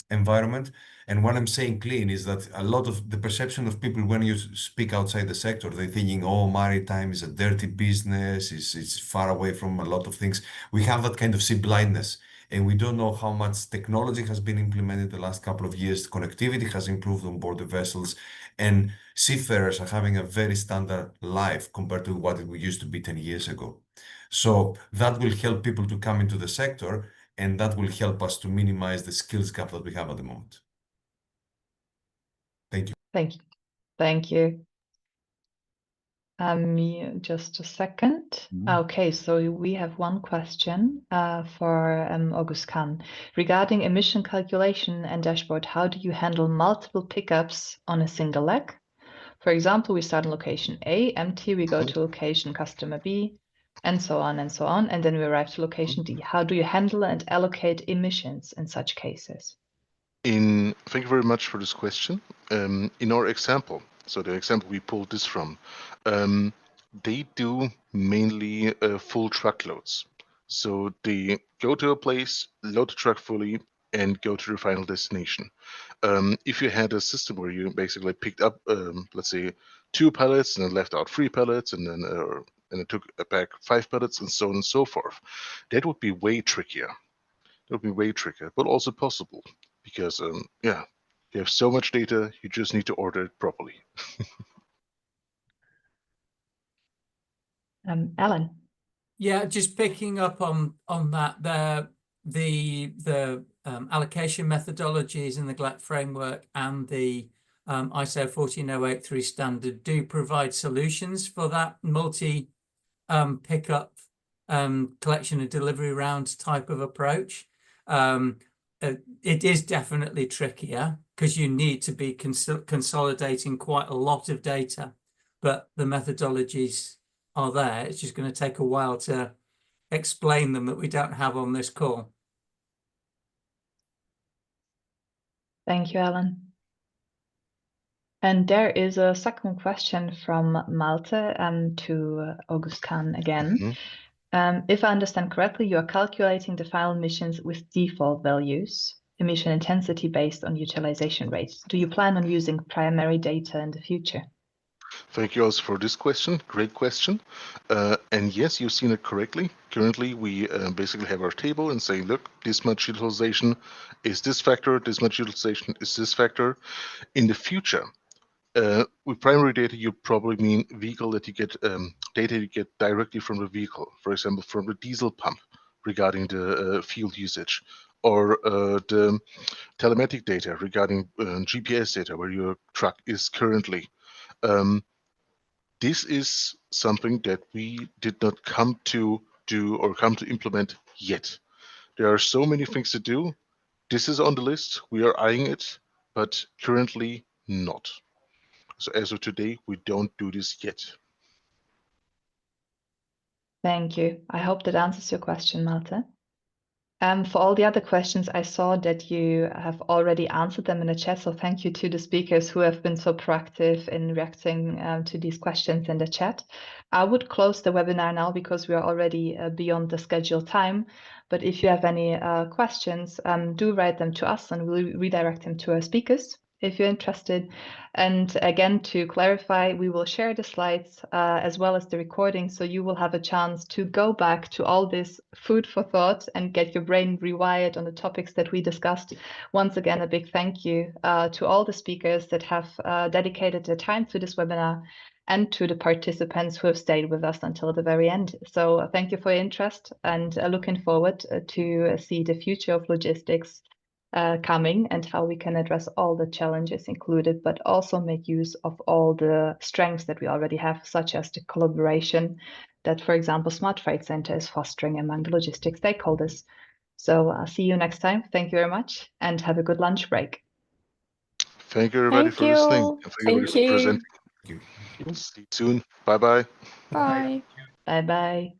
environment. And when I'm saying clean is that a lot of the perception of people when you speak outside the sector, they're thinking, oh, maritime is a dirty business, it's far away from a lot of things. We have that kind of sea blindness, and we don't know how much technology has been implemented the last couple of years. Connectivity has improved on board the vessels, and seafarers are having a very standard life compared to what it used to be 10 years ago. So that will help people to come into the sector, and that will help us to minimize the skills gap that we have at the moment. Thank you. Thank you. Thank you. Just a second. Okay, so we have one question for Augustin. Regarding emission calculation and dashboard, how do you handle multiple pickups on a single leg? For example, we start in location A, empty, we go to location customer B, and so on, and then we arrive to location D. How do you handle and allocate emissions in such cases? Thank you very much for this question. In our example, so the example we pulled this from, they do mainly full truckloads. So they go to a place, load the truck fully, and go to the final destination. If you had a system where you basically picked up, let's say, 2 pallets and then left out 3 pallets, and then it took back 5 pallets, and so on and so forth, that would be way trickier. That would be way trickier, but also possible. Because, you have so much data, you just need to order it properly. Alan. Yeah, just picking up on that, the allocation methodologies in the GLAC framework and the ISO 14083 standard do provide solutions for that multi pickup collection and delivery round type of approach. It is definitely trickier because you need to be consolidating quite a lot of data, but the methodologies are there. It's just going to take a while to explain them that we don't have on this call. Thank you, Alan. And there is a second question from Malte to August Kahn again. If I understand correctly, you are calculating the final emissions with default values, emission intensity based on utilization rates. Do you plan on using primary data in the future? Thank you also for this question. Great question. And yes, you've seen it correctly. Currently, we basically have our table and say, look, this much utilization is this factor, this much utilization is this factor. In the future, with primary data, you probably mean vehicle that you get data you get directly from the vehicle, for example, from the diesel pump regarding the fuel usage, or the telematic data regarding GPS data where your truck is currently. This is something that we did not come to do or come to implement yet. There are so many things to do. This is on the list. We are eyeing it, but currently not. So as of today, we don't do this yet. Thank you. I hope that answers your question, Malte. For all the other questions, I saw that you have already answered them in the chat, so thank you to the speakers who have been so proactive in reacting to these questions in the chat. I would close the webinar now because we are already beyond the scheduled time, but if you have any questions, do write them to us and we'll redirect them to our speakers if you're interested. And again, to clarify, we will share the slides as well as the recording, so you will have a chance to go back to all this food for thought and get your brain rewired on the topics that we discussed. Once again, a big thank you to all the speakers that have dedicated their time to this webinar and to the participants who have stayed with us until the very end. So thank you for your interest, and looking forward to see the future of logistics coming and how we can address all the challenges included, but also make use of all the strengths that we already have, such as the collaboration that, for example, Smart Freight Center is fostering among the logistics stakeholders. So I'll see you next time. Thank you very much and have a good lunch break. Thank you, everybody, for listening. And Thank you. presenting. See you soon. Bye-bye. Bye. Bye-bye.